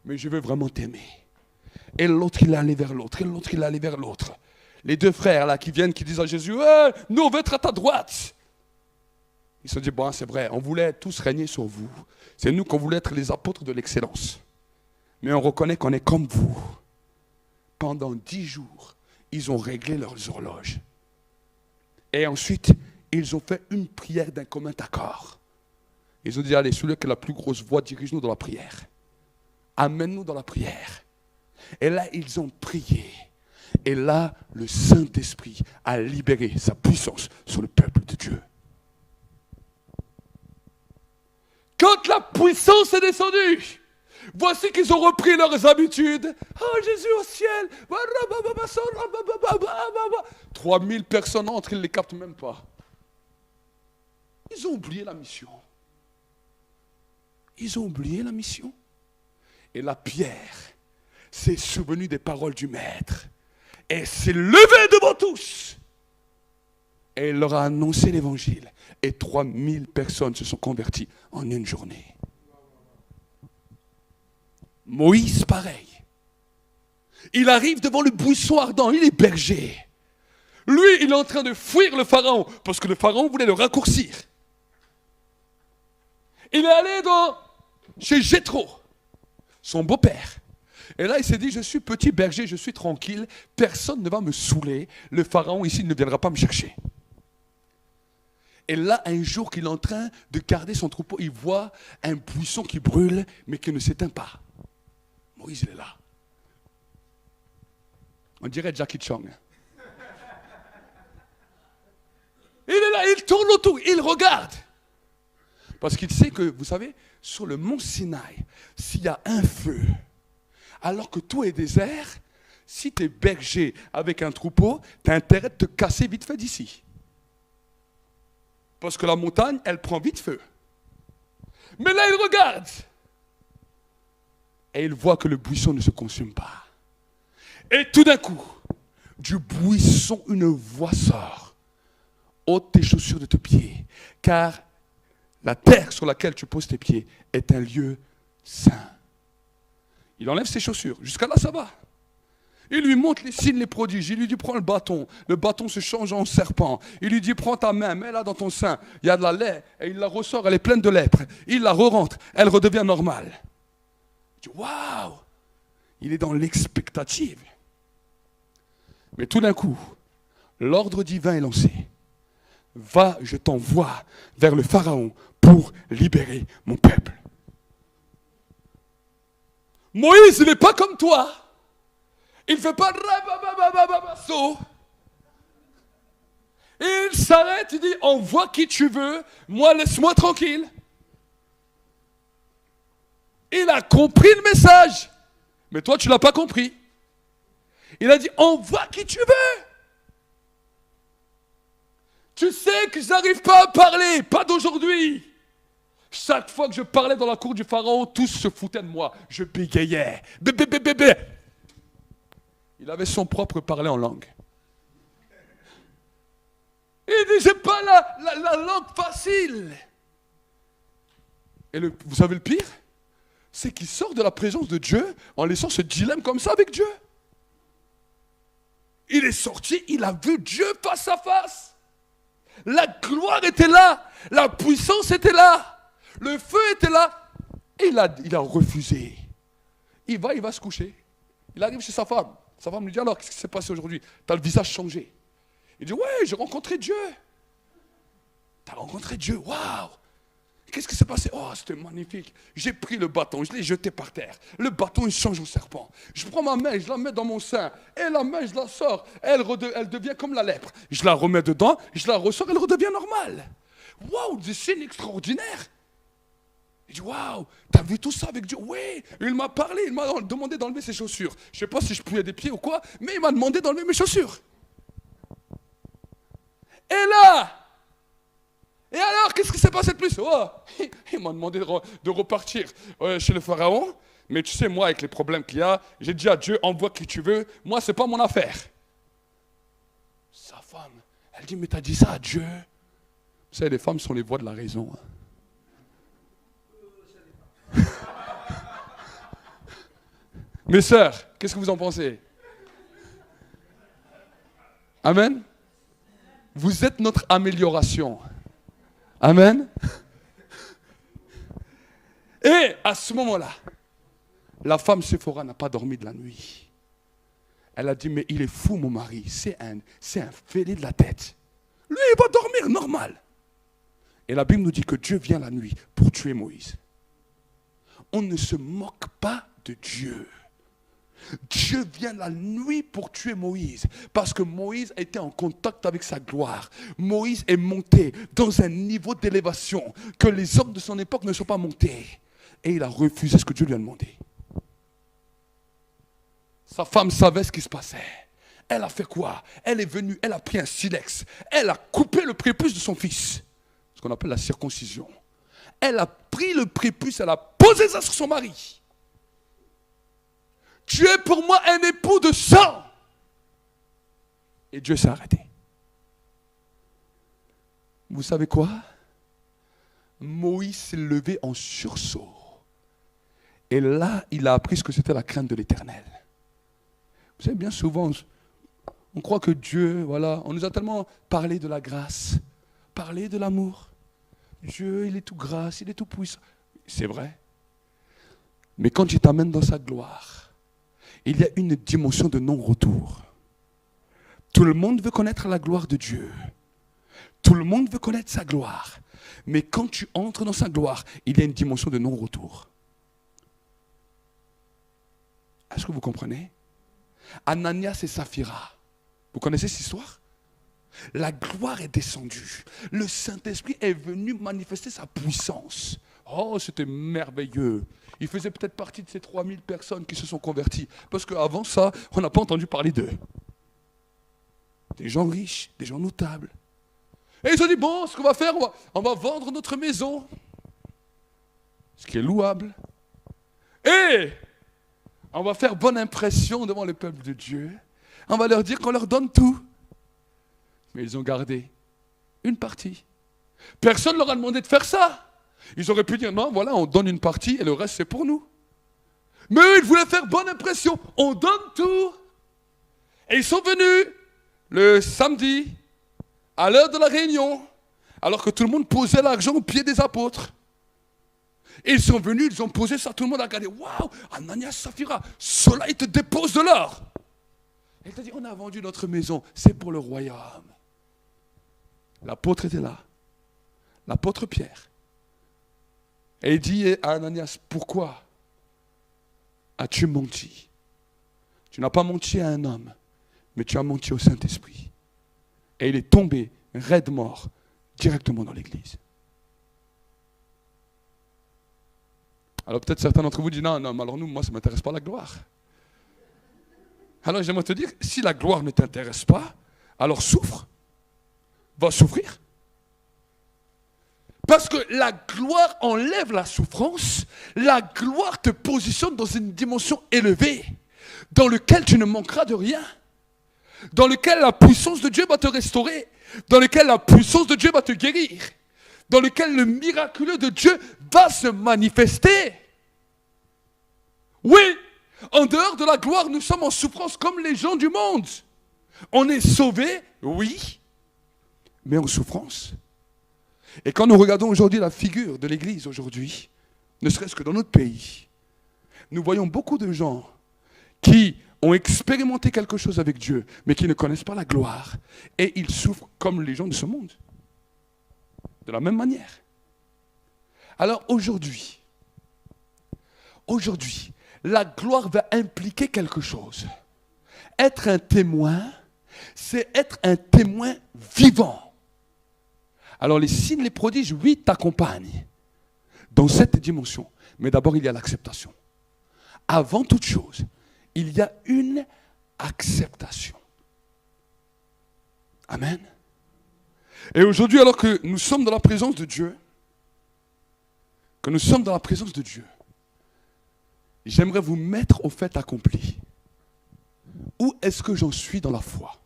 Mais je veux vraiment t'aimer. Et l'autre, il est allé vers l'autre. Et l'autre, il est allé vers l'autre. Les 2 frères là qui viennent, qui disent à Jésus, nous on veut être à ta droite. Ils se disent, bon, c'est vrai, on voulait tous régner sur vous. C'est nous qu'on voulait être les apôtres de l'excellence. Mais on reconnaît qu'on est comme vous. Pendant 10 jours, ils ont réglé leurs horloges. Et ensuite, ils ont fait une prière d'un commun accord. Ils ont dit, allez, celui qui a la plus grosse voix, dirige-nous dans la prière. Amène-nous dans la prière. Et là, ils ont prié. Et là, le Saint-Esprit a libéré sa puissance sur le peuple de Dieu. Quand la puissance est descendue, voici qu'ils ont repris leurs habitudes. Jésus au ciel. 3000 personnes entrent, ils ne les captent même pas. Ils ont oublié la mission. Et la Pierre s'est souvenu des paroles du Maître. Et s'est levé devant tous. Et il leur a annoncé l'évangile. Et 3000 personnes se sont converties en une journée. Moïse, pareil. Il arrive devant le buisson ardent, il est berger. Lui, il est en train de fuir le pharaon, parce que le pharaon voulait le raccourcir. Il est allé chez Jéthro, son beau-père. Et là, il s'est dit, je suis petit berger, je suis tranquille, personne ne va me saouler, le pharaon ici ne viendra pas me chercher. Et là, un jour qu'il est en train de garder son troupeau, il voit un buisson qui brûle, mais qui ne s'éteint pas. Moïse, il est là. On dirait Jackie Chan. Il est là, il tourne autour, il regarde. Parce qu'il sait que, vous savez, sur le mont Sinaï, s'il y a un feu, alors que tout est désert, si tu es berger avec un troupeau, tu as intérêt de te casser vite fait d'ici. Parce que la montagne, elle prend vite feu. Mais là, il regarde. Et il voit que le buisson ne se consume pas. Et tout d'un coup, du buisson, une voix sort. Ôte tes chaussures de tes pieds, car la terre sur laquelle tu poses tes pieds est un lieu saint. Il enlève ses chaussures. Jusqu'à là, ça va. Il lui montre les signes, les prodiges. Il lui dit, prends le bâton. Le bâton se change en serpent. Il lui dit, prends ta main, mets-la dans ton sein. Il y a de la lait. Et il la ressort, elle est pleine de lèpre. Il la re-rentre. Elle redevient normale. Il dit, waouh! Il est dans l'expectative. Mais tout d'un coup, l'ordre divin est lancé. Va, je t'envoie vers le Pharaon pour libérer mon peuple. Moïse, il n'est pas comme toi. Il ne fait pas saut. Il s'arrête, il dit, envoie qui tu veux, moi laisse-moi tranquille. Il a compris le message, mais toi tu ne l'as pas compris. Il a dit, envoie qui tu veux. Tu sais que je n'arrive pas à parler, pas d'aujourd'hui. Chaque fois que je parlais dans la cour du Pharaon, tous se foutaient de moi. Je bégayais. Bébé. Il avait son propre parler en langue. Il dit, j'ai pas la langue facile. Et vous savez le pire? C'est qu'il sort de la présence de Dieu en laissant ce dilemme comme ça avec Dieu. Il est sorti, il a vu Dieu face à face. La gloire était là, la puissance était là, le feu était là. Et il a refusé. Il va se coucher. Il arrive chez sa femme. Sa femme lui dit, alors, qu'est-ce qui s'est passé aujourd'hui? Tu as le visage changé. Il dit, ouais, j'ai rencontré Dieu. Tu as rencontré Dieu, waouh! Qu'est-ce qui s'est passé? Oh, c'était magnifique. J'ai pris le bâton, je l'ai jeté par terre. Le bâton, il change en serpent. Je prends ma main, je la mets dans mon sein. Et la main, je la sors. Elle devient comme la lèpre. Je la remets dedans, je la ressors, elle redevient normale. Waouh, des signes extraordinaires. Il dit, waouh, t'as vu tout ça avec Dieu? Oui, il m'a parlé, il m'a demandé d'enlever ses chaussures. Je ne sais pas si je pouillais des pieds ou quoi, mais il m'a demandé d'enlever mes chaussures. Et là, et alors, qu'est-ce qui s'est passé de plus? Oh, il m'a demandé de repartir chez le Pharaon. Mais tu sais, moi, avec les problèmes qu'il y a, j'ai dit à Dieu, envoie qui tu veux. Moi, ce n'est pas mon affaire. Sa femme, elle dit, mais tu as dit ça à Dieu? Vous savez, les femmes sont les voix de la raison. Mes sœurs, qu'est-ce que vous en pensez? Amen? Vous êtes notre amélioration. Amen. Et à ce moment-là, la femme Séphora n'a pas dormi de la nuit. Elle a dit, mais il est fou mon mari, c'est un fêlé de la tête. Lui, il va dormir normal. Et la Bible nous dit que Dieu vient la nuit pour tuer Moïse. On ne se moque pas de Dieu. Dieu vient la nuit pour tuer Moïse, parce que Moïse était en contact avec sa gloire. Moïse est monté dans un niveau d'élévation que les hommes de son époque ne sont pas montés. Et il a refusé ce que Dieu lui a demandé. Sa femme savait ce qui se passait. Elle a fait quoi? Elle est venue, elle a pris un silex. Elle a coupé le prépuce de son fils. Ce qu'on appelle la circoncision. Elle a pris le prépuce, elle a posé ça sur son mari. Tu es pour moi un époux de sang. Et Dieu s'est arrêté. Vous savez quoi? Moïse s'est levé en sursaut. Et là, il a appris ce que c'était la crainte de l'Éternel. Vous savez, bien souvent, on croit que Dieu, voilà, on nous a tellement parlé de la grâce, parlé de l'amour. Dieu, il est tout grâce, il est tout puissant. C'est vrai. Mais quand il t'amène dans sa gloire, il y a une dimension de non-retour. Tout le monde veut connaître la gloire de Dieu. Tout le monde veut connaître sa gloire. Mais quand tu entres dans sa gloire, il y a une dimension de non-retour. Est-ce que vous comprenez? Ananias et Saphira. Vous connaissez cette histoire? La gloire est descendue. Le Saint-Esprit est venu manifester sa puissance. Oh, c'était merveilleux. Il faisait peut-être partie de ces 3000 personnes qui se sont converties. Parce qu'avant ça, on n'a pas entendu parler d'eux. Des gens riches, des gens notables. Et ils ont dit, bon, ce qu'on va faire, on va vendre notre maison. Ce qui est louable. Et On va faire bonne impression devant le peuple de Dieu. On va leur dire qu'on leur donne tout. Mais ils ont gardé une partie. Personne ne leur a demandé de faire ça. Ils auraient pu dire, non, voilà, on donne une partie et le reste, c'est pour nous. Mais eux, ils voulaient faire bonne impression. On donne tout. Et ils sont venus le samedi, à l'heure de la réunion, alors que tout le monde posait l'argent aux pieds des apôtres. Et ils sont venus, ils ont posé ça, tout le monde a regardé. Waouh, Ananias, Saphira, cela, ils te déposent de l'or. Et il t'a dit, on a vendu notre maison, c'est pour le royaume. L'apôtre était là, l'apôtre Pierre. Et il dit à Ananias, pourquoi as-tu menti? Tu n'as pas menti à un homme, mais tu as menti au Saint-Esprit. Et il est tombé, raide mort, directement dans l'église. Alors peut-être certains d'entre vous disent, non, mais alors nous, moi, ça ne m'intéresse pas la gloire. Alors j'aimerais te dire, si la gloire ne t'intéresse pas, alors souffre. Va souffrir. Parce que la gloire enlève la souffrance. La gloire te positionne dans une dimension élevée, dans laquelle tu ne manqueras de rien. Dans lequel la puissance de Dieu va te restaurer. Dans lequel la puissance de Dieu va te guérir. Dans lequel le miraculeux de Dieu va se manifester. Oui, en dehors de la gloire, nous sommes en souffrance comme les gens du monde. On est sauvés, oui, mais en souffrance. Et quand nous regardons aujourd'hui la figure de l'Église aujourd'hui, ne serait-ce que dans notre pays, nous voyons beaucoup de gens qui ont expérimenté quelque chose avec Dieu, mais qui ne connaissent pas la gloire. Et ils souffrent comme les gens de ce monde. De la même manière. Alors aujourd'hui, la gloire va impliquer quelque chose. Être un témoin, c'est être un témoin vivant. Alors les signes, les prodiges, oui, t'accompagnent dans cette dimension. Mais d'abord, il y a l'acceptation. Avant toute chose, il y a une acceptation. Amen. Et aujourd'hui, alors que nous sommes dans la présence de Dieu, j'aimerais vous mettre au fait accompli. Où est-ce que j'en suis dans la foi?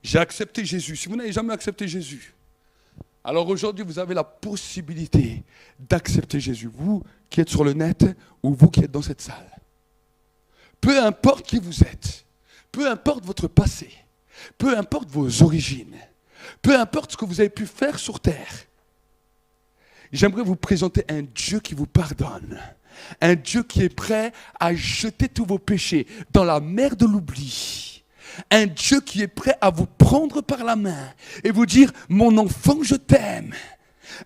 J'ai accepté Jésus. Si vous n'avez jamais accepté Jésus, alors aujourd'hui, vous avez la possibilité d'accepter Jésus. Vous qui êtes sur le net ou vous qui êtes dans cette salle. Peu importe qui vous êtes, peu importe votre passé, peu importe vos origines, peu importe ce que vous avez pu faire sur terre, j'aimerais vous présenter un Dieu qui vous pardonne. Un Dieu qui est prêt à jeter tous vos péchés dans la mer de l'oubli. Un Dieu qui est prêt à vous prendre par la main et vous dire, mon enfant, je t'aime.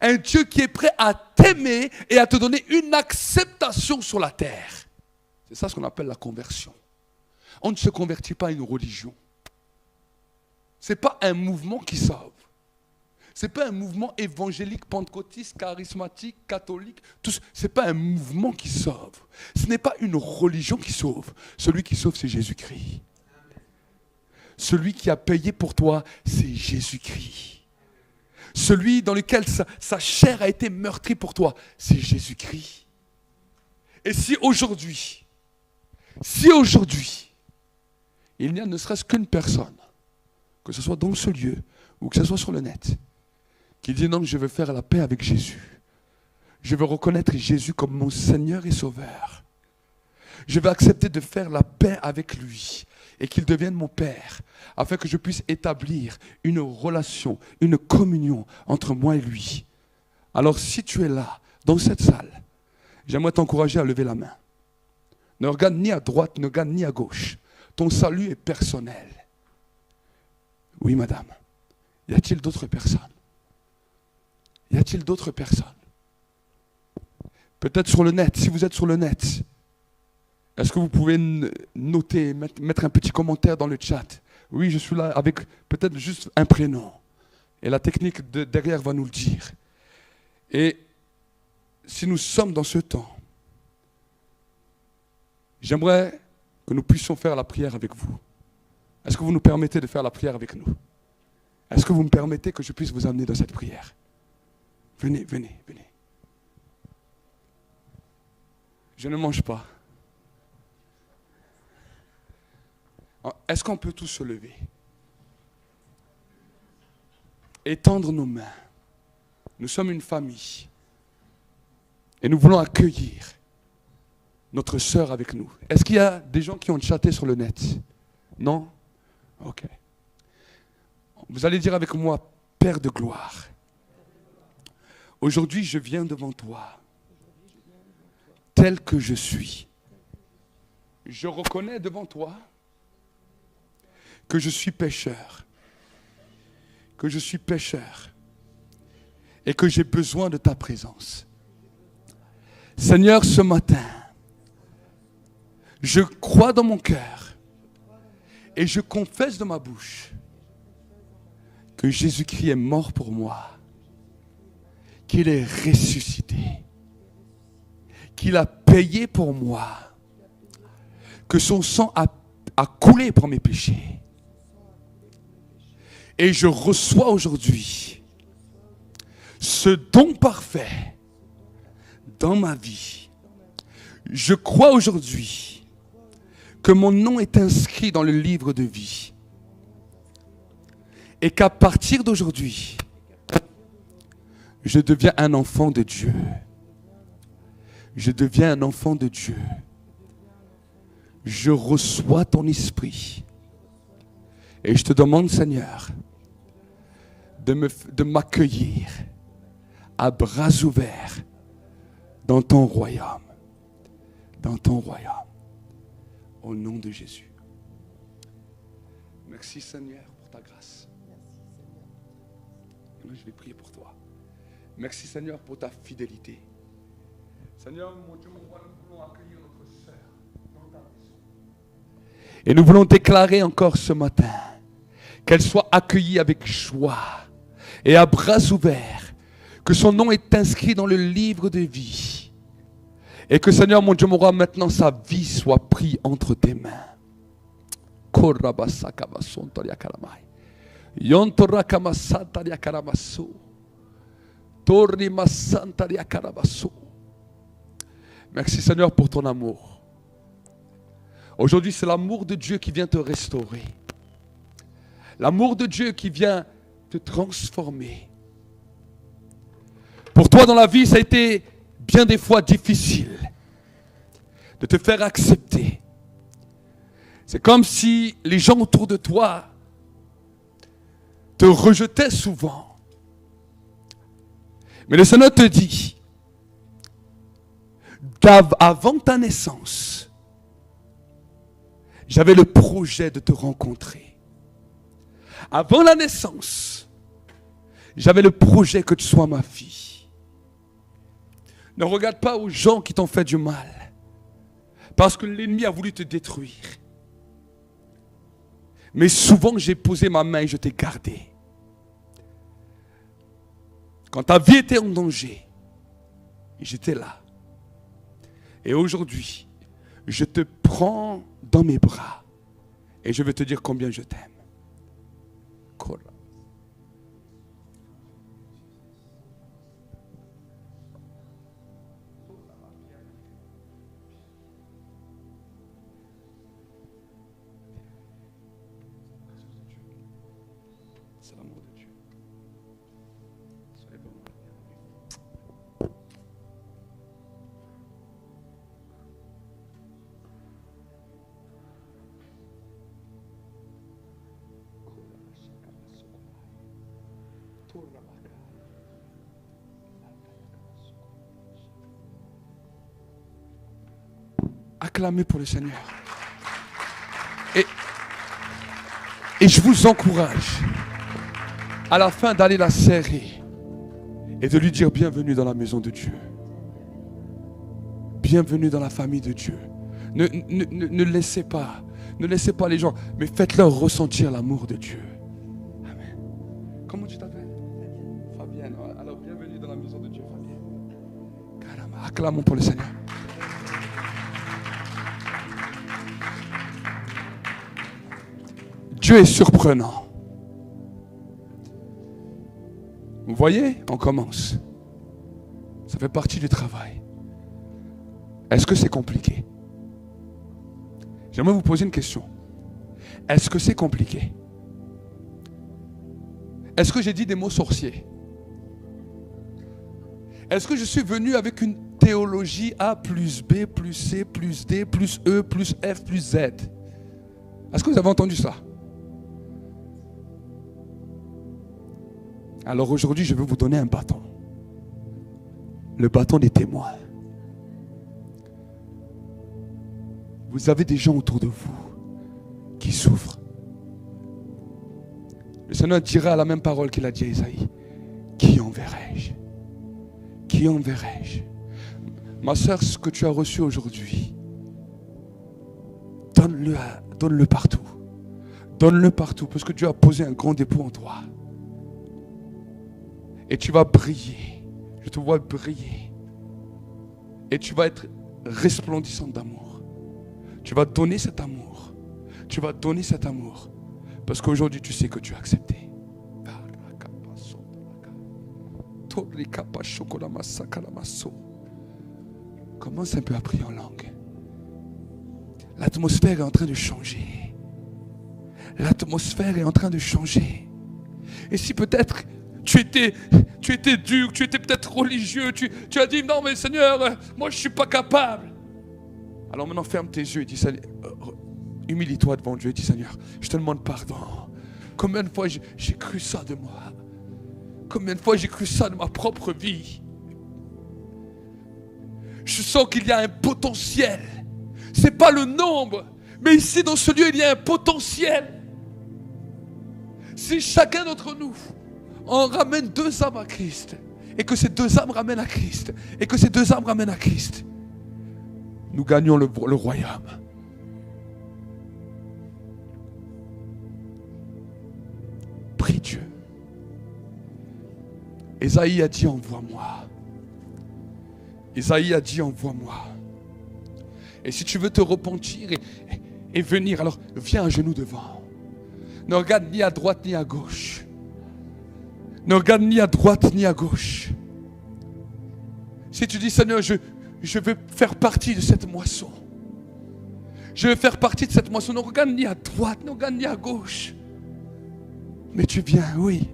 Un Dieu qui est prêt à t'aimer et à te donner une acceptation sur la terre. C'est ça ce qu'on appelle la conversion. On ne se convertit pas à une religion. Ce n'est pas un mouvement qui sauve. Ce n'est pas un mouvement évangélique, pentecôtiste, charismatique, catholique. Ce n'est pas un mouvement qui sauve. Ce n'est pas une religion qui sauve. Celui qui sauve, c'est Jésus-Christ. Celui qui a payé pour toi, c'est Jésus-Christ. Celui dans lequel sa chair a été meurtrie pour toi, c'est Jésus-Christ. Et si aujourd'hui, il n'y a ne serait-ce qu'une personne, que ce soit dans ce lieu ou que ce soit sur le net, qui dit non, je veux faire la paix avec Jésus. Je veux reconnaître Jésus comme mon Seigneur et Sauveur. Je veux accepter de faire la paix avec lui et qu'il devienne mon Père, afin que je puisse établir une relation, une communion entre moi et lui. Alors si tu es là, dans cette salle, j'aimerais t'encourager à lever la main. Ne regarde ni à droite, ne regarde ni à gauche. Ton salut est personnel. Oui, madame. Y a-t-il d'autres personnes? Y a-t-il d'autres personnes? Peut-être sur le net, si vous êtes sur le net, est-ce que vous pouvez noter, mettre un petit commentaire dans le chat? Oui, je suis là avec peut-être juste un prénom. Et la technique derrière va nous le dire. Et si nous sommes dans ce temps, j'aimerais que nous puissions faire la prière avec vous. Est-ce que vous nous permettez de faire la prière avec nous? Est-ce que vous me permettez que je puisse vous amener dans cette prière? Venez, venez, venez. Je ne mange pas. est-ce qu'on peut tous se lever? Étendre nos mains. Nous sommes une famille. Et nous voulons accueillir notre sœur avec nous. Est-ce qu'il y a des gens qui ont chatté sur le net? Non? Ok. Vous allez dire avec moi, Père de gloire, aujourd'hui je viens devant toi, tel que je suis. Je reconnais devant toi que je suis pécheur, et que j'ai besoin de ta présence. Seigneur, ce matin, je crois dans mon cœur et je confesse de ma bouche que Jésus-Christ est mort pour moi, qu'il est ressuscité, qu'il a payé pour moi, que son sang a coulé pour mes péchés. Et je reçois aujourd'hui ce don parfait dans ma vie. Je crois aujourd'hui que mon nom est inscrit dans le livre de vie. Et qu'à partir d'aujourd'hui, je deviens un enfant de Dieu. Je deviens un enfant de Dieu. Je reçois ton esprit. Et je te demande, Seigneur, de m'accueillir à bras ouverts dans ton royaume. Dans ton royaume. Au nom de Jésus. Merci, Seigneur, pour ta grâce. Je vais prier pour toi. Merci, Seigneur, pour ta fidélité. Seigneur, mon Dieu, mon roi, nous voulons accueillir notre sœur dans ta maison. Et nous voulons déclarer encore ce matin qu'elle soit accueillie avec joie et à bras ouverts, que son nom est inscrit dans le livre de vie. Et que, Seigneur, mon Dieu, mon roi, maintenant sa vie soit prise entre tes mains. Merci, Seigneur, pour ton amour. Aujourd'hui, c'est l'amour de Dieu qui vient te restaurer. L'amour de Dieu qui vient te transformer. Pour toi, dans la vie, ça a été bien des fois difficile de te faire accepter. C'est comme si les gens autour de toi te rejetaient souvent. Mais le Seigneur te dit, avant ta naissance, j'avais le projet de te rencontrer. Avant la naissance, j'avais le projet que tu sois ma fille. Ne regarde pas aux gens qui t'ont fait du mal, parce que l'ennemi a voulu te détruire. Mais souvent, j'ai posé ma main et je t'ai gardé. Quand ta vie était en danger, j'étais là. Et aujourd'hui, je te prends dans mes bras et je vais te dire combien je t'aime. C'est l'amour de Dieu. Soyez bon. Acclamez pour le Seigneur. Et je vous encourage à la fin d'aller la serrer et de lui dire bienvenue dans la maison de Dieu. Bienvenue dans la famille de Dieu. Ne laissez pas les gens, mais faites-leur ressentir l'amour de Dieu. Amen. Comment tu t'appelles? Fabienne. Alors bienvenue dans la maison de Dieu, Fabienne. Caramba, acclamons pour le Seigneur. Dieu est surprenant. Vous voyez, on commence. Ça fait partie du travail. Est-ce que c'est compliqué? J'aimerais vous poser une question. Est-ce que c'est compliqué? Est-ce que j'ai dit des mots sorciers? Est-ce que je suis venu avec une théologie A plus B plus C plus D plus E plus F plus Z? Est-ce que vous avez entendu ça? Alors aujourd'hui, je vais vous donner un bâton. Le bâton des témoins. Vous avez des gens autour de vous qui souffrent. Le Seigneur dira la même parole qu'il a dit à Isaïe. Qui enverrai-je? Qui enverrai-je? Ma sœur, ce que tu as reçu aujourd'hui, donne-le partout. Donne-le partout, parce que Dieu a posé un grand dépôt en toi. Et tu vas briller. Je te vois briller. Et tu vas être resplendissante d'amour. Tu vas donner cet amour. Tu vas donner cet amour. Parce qu'aujourd'hui, tu sais que tu as accepté. Commence un peu à prier en langue. L'atmosphère est en train de changer. L'atmosphère est en train de changer. Et si peut-être tu étais dur, tu étais peut-être religieux, tu as dit non mais Seigneur, moi je ne suis pas capable. Alors maintenant ferme tes yeux et dis Seigneur, humilie-toi devant Dieu et dis Seigneur, je te demande pardon. Combien de fois j'ai cru ça de moi? Combien de fois j'ai cru ça de ma propre vie? Je sens qu'il y a un potentiel. Ce n'est pas le nombre, mais ici dans ce lieu il y a un potentiel. Si chacun d'entre nous on ramène 2 âmes à Christ, et que ces 2 âmes ramènent à Christ, et que ces 2 âmes ramènent à Christ, nous gagnons le royaume. Prie Dieu. Ésaïe a dit envoie-moi. Ésaïe a dit envoie-moi. Et si tu veux te repentir et venir, alors viens à genoux devant. Ne regarde ni à droite ni à gauche. Ne regarde ni à droite ni à gauche. Si tu dis Seigneur, je veux faire partie de cette moisson. Je veux faire partie de cette moisson. Ne regarde ni à droite, ne regarde ni à gauche. Mais tu viens, oui.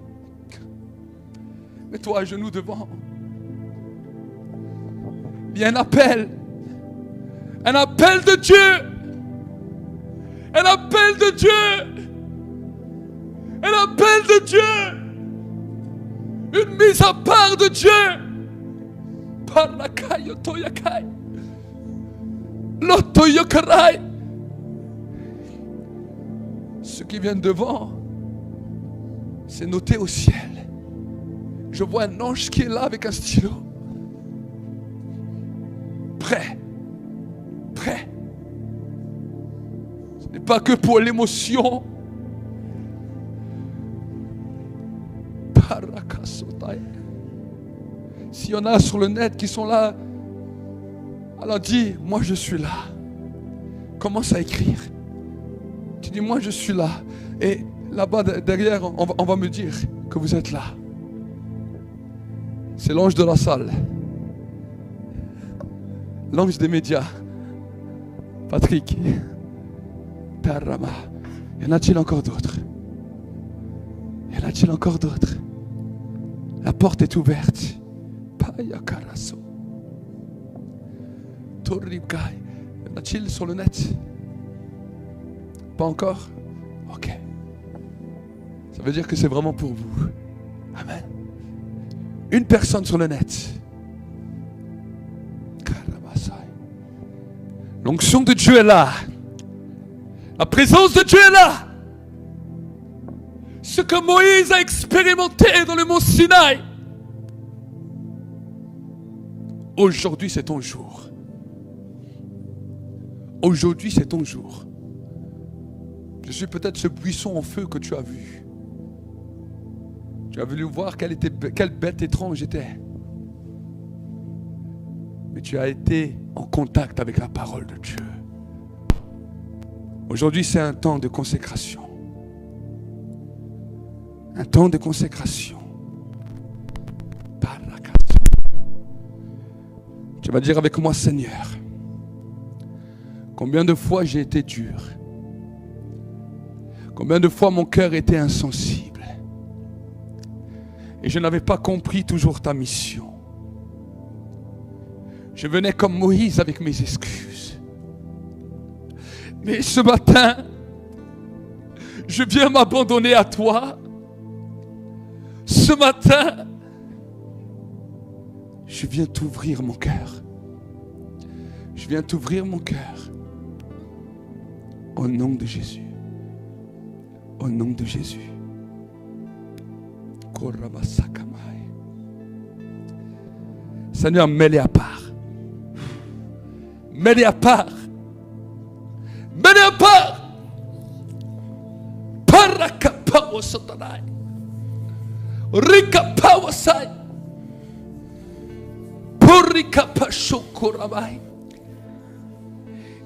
Mets-toi à genoux devant. Il y a un appel. Un appel de Dieu. Un appel de Dieu. Un appel de Dieu. Une mise à part de Dieu. Par la caille, Toyakai. L'Otoyokarai. Ceux qui viennent devant, c'est noté au ciel. Je vois un ange qui est là avec un stylo. Prêt. Prêt. Ce n'est pas que pour l'émotion. S'il y en a sur le net qui sont là, alors dis, moi je suis là. Commence à écrire. Tu dis, moi je suis là. Et là-bas derrière, on va me dire que vous êtes là. C'est l'ange de la salle. L'ange des médias. Patrick. Père Rama. Y en a-t-il encore d'autres? Y en a-t-il encore d'autres? La porte est ouverte. Paya Karaso. Toribkai. Y en a-t-il sur le net? Pas encore? Ok. Ça veut dire que c'est vraiment pour vous. Amen. Une personne sur le net. L'onction de Dieu est là. La présence de Dieu est là. Ce que Moïse a expérimenté dans le mont Sinaï. Aujourd'hui, c'est ton jour. Aujourd'hui, c'est ton jour. Je suis peut-être ce buisson en feu que tu as vu. Tu as voulu voir quelle bête étrange était. Mais tu as été en contact avec la parole de Dieu. Aujourd'hui, c'est un temps de consécration. Un temps de consécration. Tu vas dire avec moi, Seigneur, combien de fois j'ai été dur. Combien de fois mon cœur était insensible et je n'avais pas compris toujours ta mission. Je venais comme Moïse avec mes excuses. Mais ce matin, je viens m'abandonner à toi. Ce matin, je viens t'ouvrir mon cœur. Je viens t'ouvrir mon cœur. Au nom de Jésus. Au nom de Jésus. Seigneur, mets-les à part. Mets-les à part. Mets-les à part. Parakapawo satanai. Rikapawo sai. Porikapashokorabai.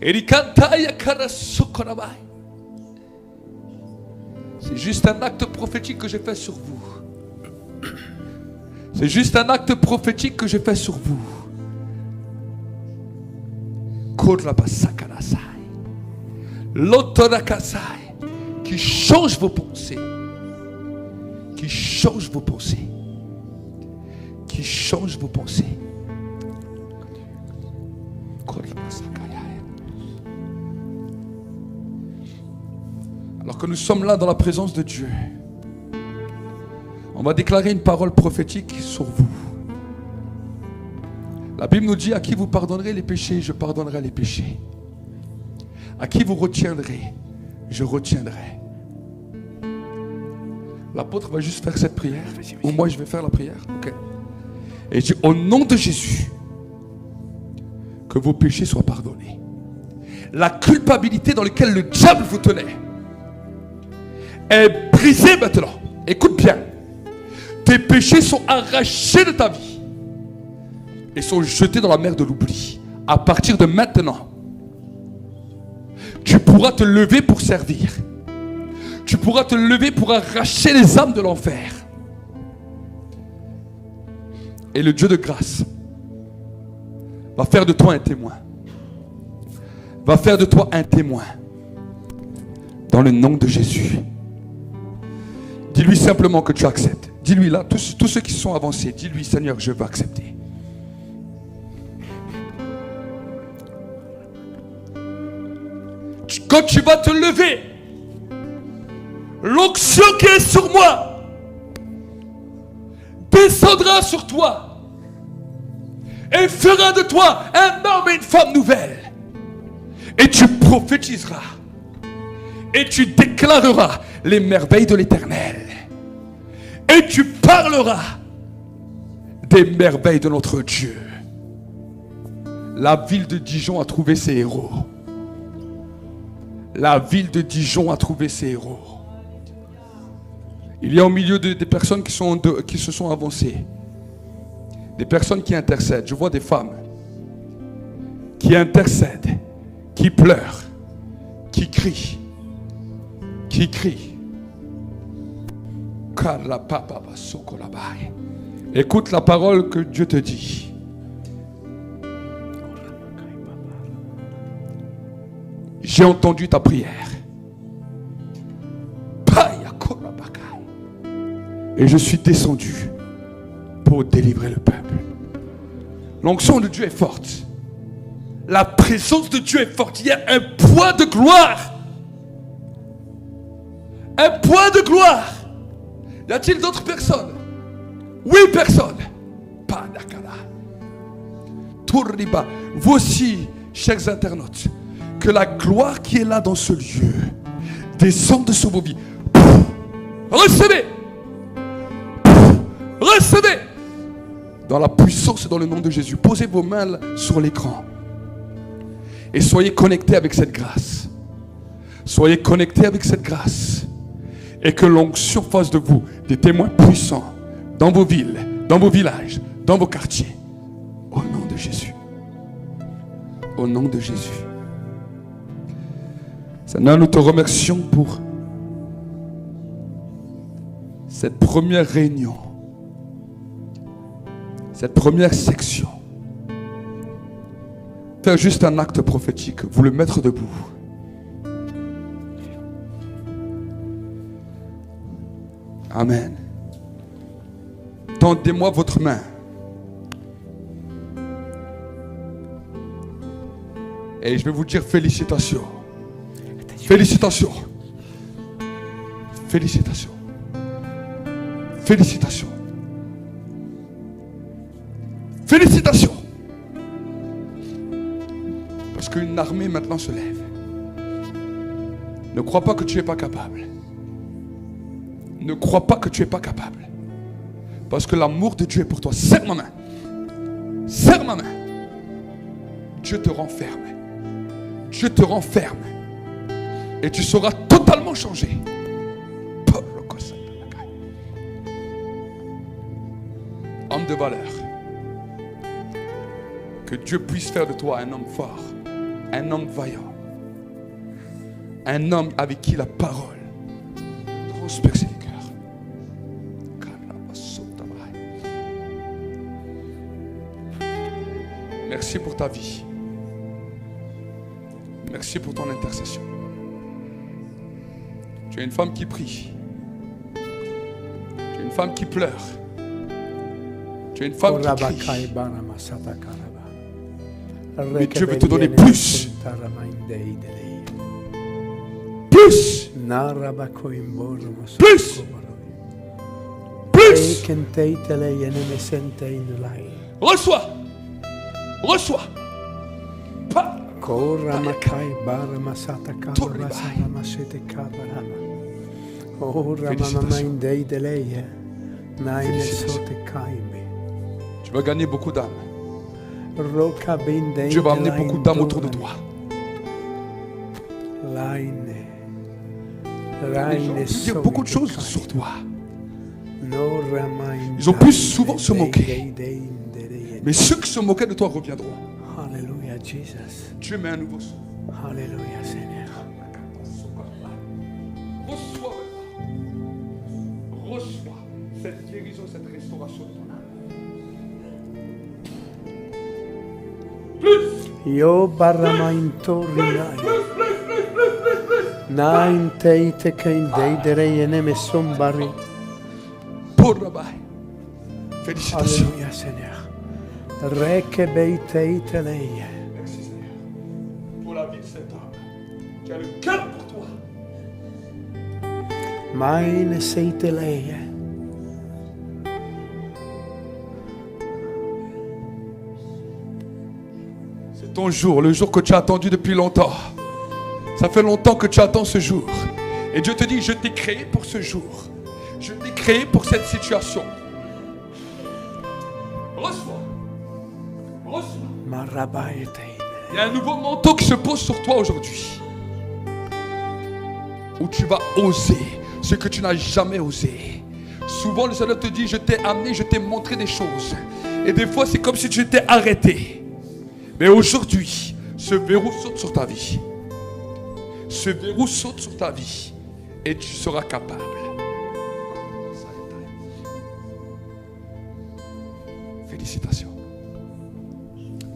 Erikantaya karasokorabai. C'est juste un acte prophétique que je fais sur vous. C'est juste un acte prophétique que je fais sur vous. L'autorakasai qui change vos pensées. Qui change vos pensées. Qui change vos pensées. Alors que nous sommes là dans la présence de Dieu, on va déclarer une parole prophétique sur vous. La Bible nous dit: à qui vous pardonnerez les péchés, je pardonnerai les péchés. À qui vous retiendrez, je retiendrai. L'apôtre va juste faire cette prière, ou moi je vais faire la prière. Okay. Et je dis: au nom de Jésus, que vos péchés soient pardonnés. La culpabilité dans laquelle le diable vous tenait est brisée maintenant. Écoute bien. Tes péchés sont arrachés de ta vie et sont jetés dans la mer de l'oubli. À partir de maintenant, tu pourras te lever pour servir. Tu pourras te lever pour arracher les âmes de l'enfer. Et le Dieu de grâce va faire de toi un témoin. Va faire de toi un témoin. Dans le nom de Jésus. Dis-lui simplement que tu acceptes. Dis-lui là, tous ceux qui sont avancés, dis-lui: Seigneur, je veux accepter. Quand tu vas te lever, l'onction qui est sur moi descendra sur toi et fera de toi un homme et une femme nouvelle. Et tu prophétiseras et tu déclareras les merveilles de l'Éternel. Et tu parleras des merveilles de notre Dieu. La ville de Dijon a trouvé ses héros. La ville de Dijon a trouvé ses héros. Il y a au milieu des personnes qui se sont avancées. Des personnes qui intercèdent. Je vois des femmes qui intercèdent, qui pleurent, qui crient. Qui crient. Écoute la parole que Dieu te dit. J'ai entendu ta prière. Et je suis descendu pour délivrer le peuple. L'onction de Dieu est forte. La présence de Dieu est forte. Il y a un poids de gloire. Un poids de gloire. Y a-t-il d'autres personnes? Oui, personne. Pas d'akala. Tourriba. Vous aussi, chers internautes, que la gloire qui est là dans ce lieu descende sur vos vies. Recevez. Recevez. Dans la puissance et dans le nom de Jésus. Posez vos mains sur l'écran. Et soyez connectés avec cette grâce. Soyez connectés avec cette grâce. Et que l'onction fasse de vous des témoins puissants dans vos villes, dans vos villages, dans vos quartiers. Au nom de Jésus. Au nom de Jésus. Seigneur, nous te remercions pour cette première réunion. Cette première section. Faire juste un acte prophétique, vous le mettre debout. Amen. Tendez-moi votre main. Et je vais vous dire félicitations. Félicitations. Félicitations. Félicitations. Félicitations. Parce qu'une armée maintenant se lève. Ne crois pas que tu n'es pas capable. Ne crois pas que tu n'es pas capable. Parce que l'amour de Dieu est pour toi. Serre ma main. Serre ma main. Dieu te renferme. Dieu te renferme. Et tu seras totalement changé. Homme de valeur. Que Dieu puisse faire de toi un homme fort. Un homme vaillant. Un homme avec qui la parole transperce les cœurs. Merci pour ta vie. Merci pour ton intercession. Tu es une femme qui prie. Tu es une femme qui pleure. Tu es une femme qui crie. Mais Dieu veut te donner plus. Plus. Plus. Plus. Reçois. Reçois. Pas. Corra makai bara masata kabara sana masete kabarama. Ora mama indei deleye. Naine sote kaime. Tu vas gagner beaucoup d'âmes. Roka bindei. Dieu va amener beaucoup d'âmes autour de toi. Laine. Les gens vont dire beaucoup de choses sur toi. Ils Ils ont pu souvent se moquer. Mais ceux qui se moquaient de toi reviendront. Alléluia, Jesus. Dieu met un nouveau son. Alléluia, Seigneur. Reçois maintenant. Reçois cette guérison, cette restauration de ton âme. Plus. Yo barama intorrinai. Nain teite kein deidere yeneme sombari. Pour Rabbi. Félicitations. Alléluia, Seigneur. Reke beiteite leye. Merci Seigneur. Pour la vie de cet homme qui a le cœur pour toi. Maine seite leye. C'est ton jour, le jour que tu as attendu depuis longtemps. Ça fait longtemps que tu attends ce jour. Et Dieu te dit, je t'ai créé pour ce jour. Je t'ai créé pour cette situation. Reçois. Reçois. Marabaeteine. Il y a un nouveau manteau qui se pose sur toi aujourd'hui. Où tu vas oser ce que tu n'as jamais osé. Souvent le Seigneur te dit, je t'ai amené, je t'ai montré des choses. Et des fois c'est comme si tu t'es arrêté. Mais aujourd'hui, ce verrou saute sur ta vie. Ce verrou saute sur ta vie. Et tu seras capable. Félicitations.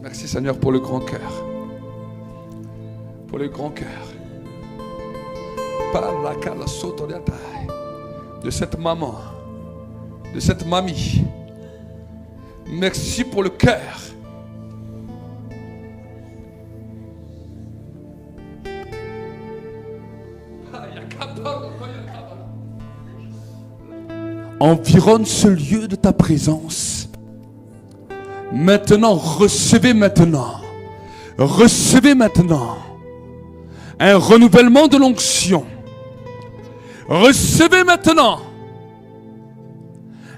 Merci Seigneur pour le grand cœur. Pour le grand cœur. De cette maman. De cette mamie. Merci pour le cœur. Environne ce lieu de ta présence. Maintenant, recevez maintenant. Recevez maintenant un renouvellement de l'onction. Recevez maintenant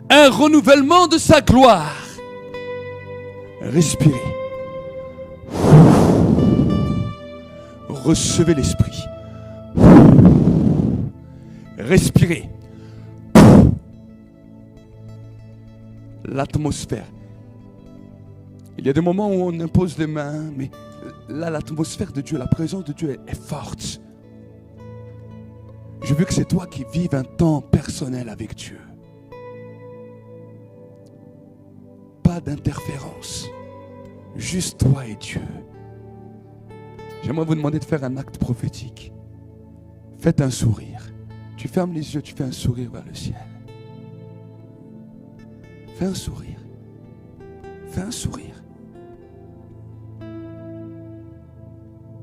un renouvellement de sa gloire. Respirez. Recevez l'esprit. Respirez. L'atmosphère. Il y a des moments où on impose les mains, mais là, l'atmosphère de Dieu, la présence de Dieu est forte. Je veux que c'est toi qui vives un temps personnel avec Dieu. Pas d'interférence. Juste toi et Dieu. J'aimerais vous demander de faire un acte prophétique. Faites un sourire. Tu fermes les yeux, tu fais un sourire vers le ciel. Fais un sourire. Fais un sourire.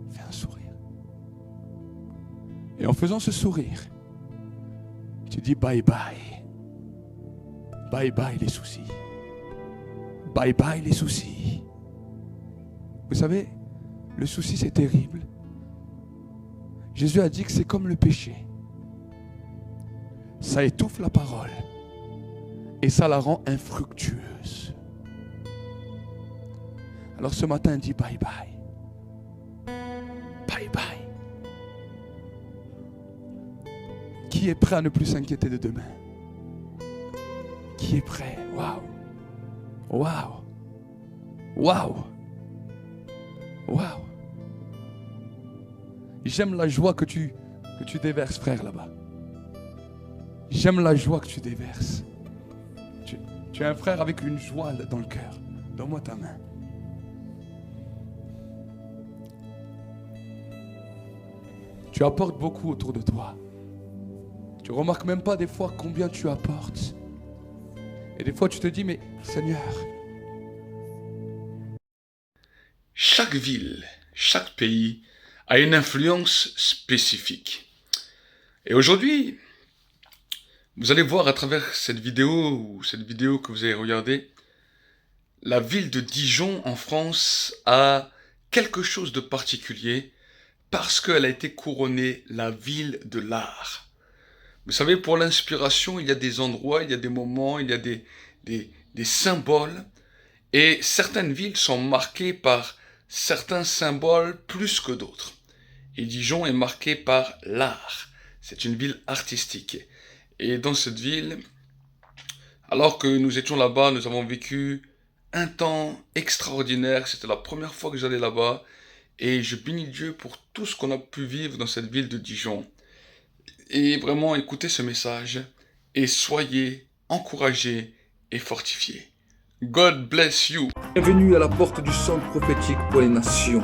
Fais un sourire. Et en faisant ce sourire, tu dis bye bye. Bye bye les soucis. Bye bye les soucis. Vous savez, le souci c'est terrible. Jésus a dit que c'est comme le péché. Ça étouffe la parole et ça la rend infructueuse. Alors ce matin, dis bye bye. Bye bye. Qui est prêt à ne plus s'inquiéter de demain? Qui est prêt? Waouh! Waouh! Waouh! Waouh! J'aime la joie que tu déverses, frère, là-bas. J'aime la joie que tu déverses. Tu es un frère avec une joie dans le cœur. Donne-moi ta main. Tu apportes beaucoup autour de toi. Tu remarques même pas des fois combien tu apportes. Et des fois tu te dis, mais Seigneur. Chaque ville, chaque pays a une influence spécifique. Et aujourd'hui, vous allez voir à travers cette vidéo que vous avez regardée, la ville de Dijon en France a quelque chose de particulier parce qu'elle a été couronnée la ville de l'art. Vous savez, pour l'inspiration, il y a des endroits, il y a des moments, il y a des symboles. Et certaines villes sont marquées par certains symboles plus que d'autres. Et Dijon est marquée par l'art. C'est une ville artistique. Et dans cette ville, alors que nous étions là-bas, nous avons vécu un temps extraordinaire. C'était la première fois que j'allais là-bas. Et je bénis Dieu pour tout ce qu'on a pu vivre dans cette ville de Dijon. Et vraiment, écoutez ce message et soyez encouragés et fortifiés. God bless you. Bienvenue à la porte du centre prophétique pour les nations.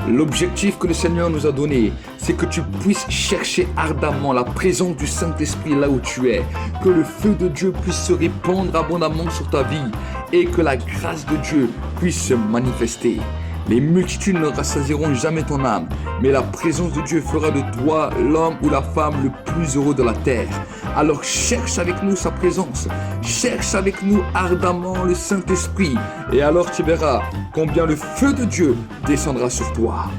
L'objectif que le Seigneur nous a donné, c'est que tu puisses chercher ardemment la présence du Saint-Esprit là où tu es, que le feu de Dieu puisse se répandre abondamment sur ta vie et que la grâce de Dieu puisse se manifester. Les multitudes ne rassasieront jamais ton âme, mais la présence de Dieu fera de toi l'homme ou la femme le plus heureux de la terre. Alors cherche avec nous sa présence, cherche avec nous ardemment le Saint-Esprit, et alors tu verras combien le feu de Dieu descendra sur toi.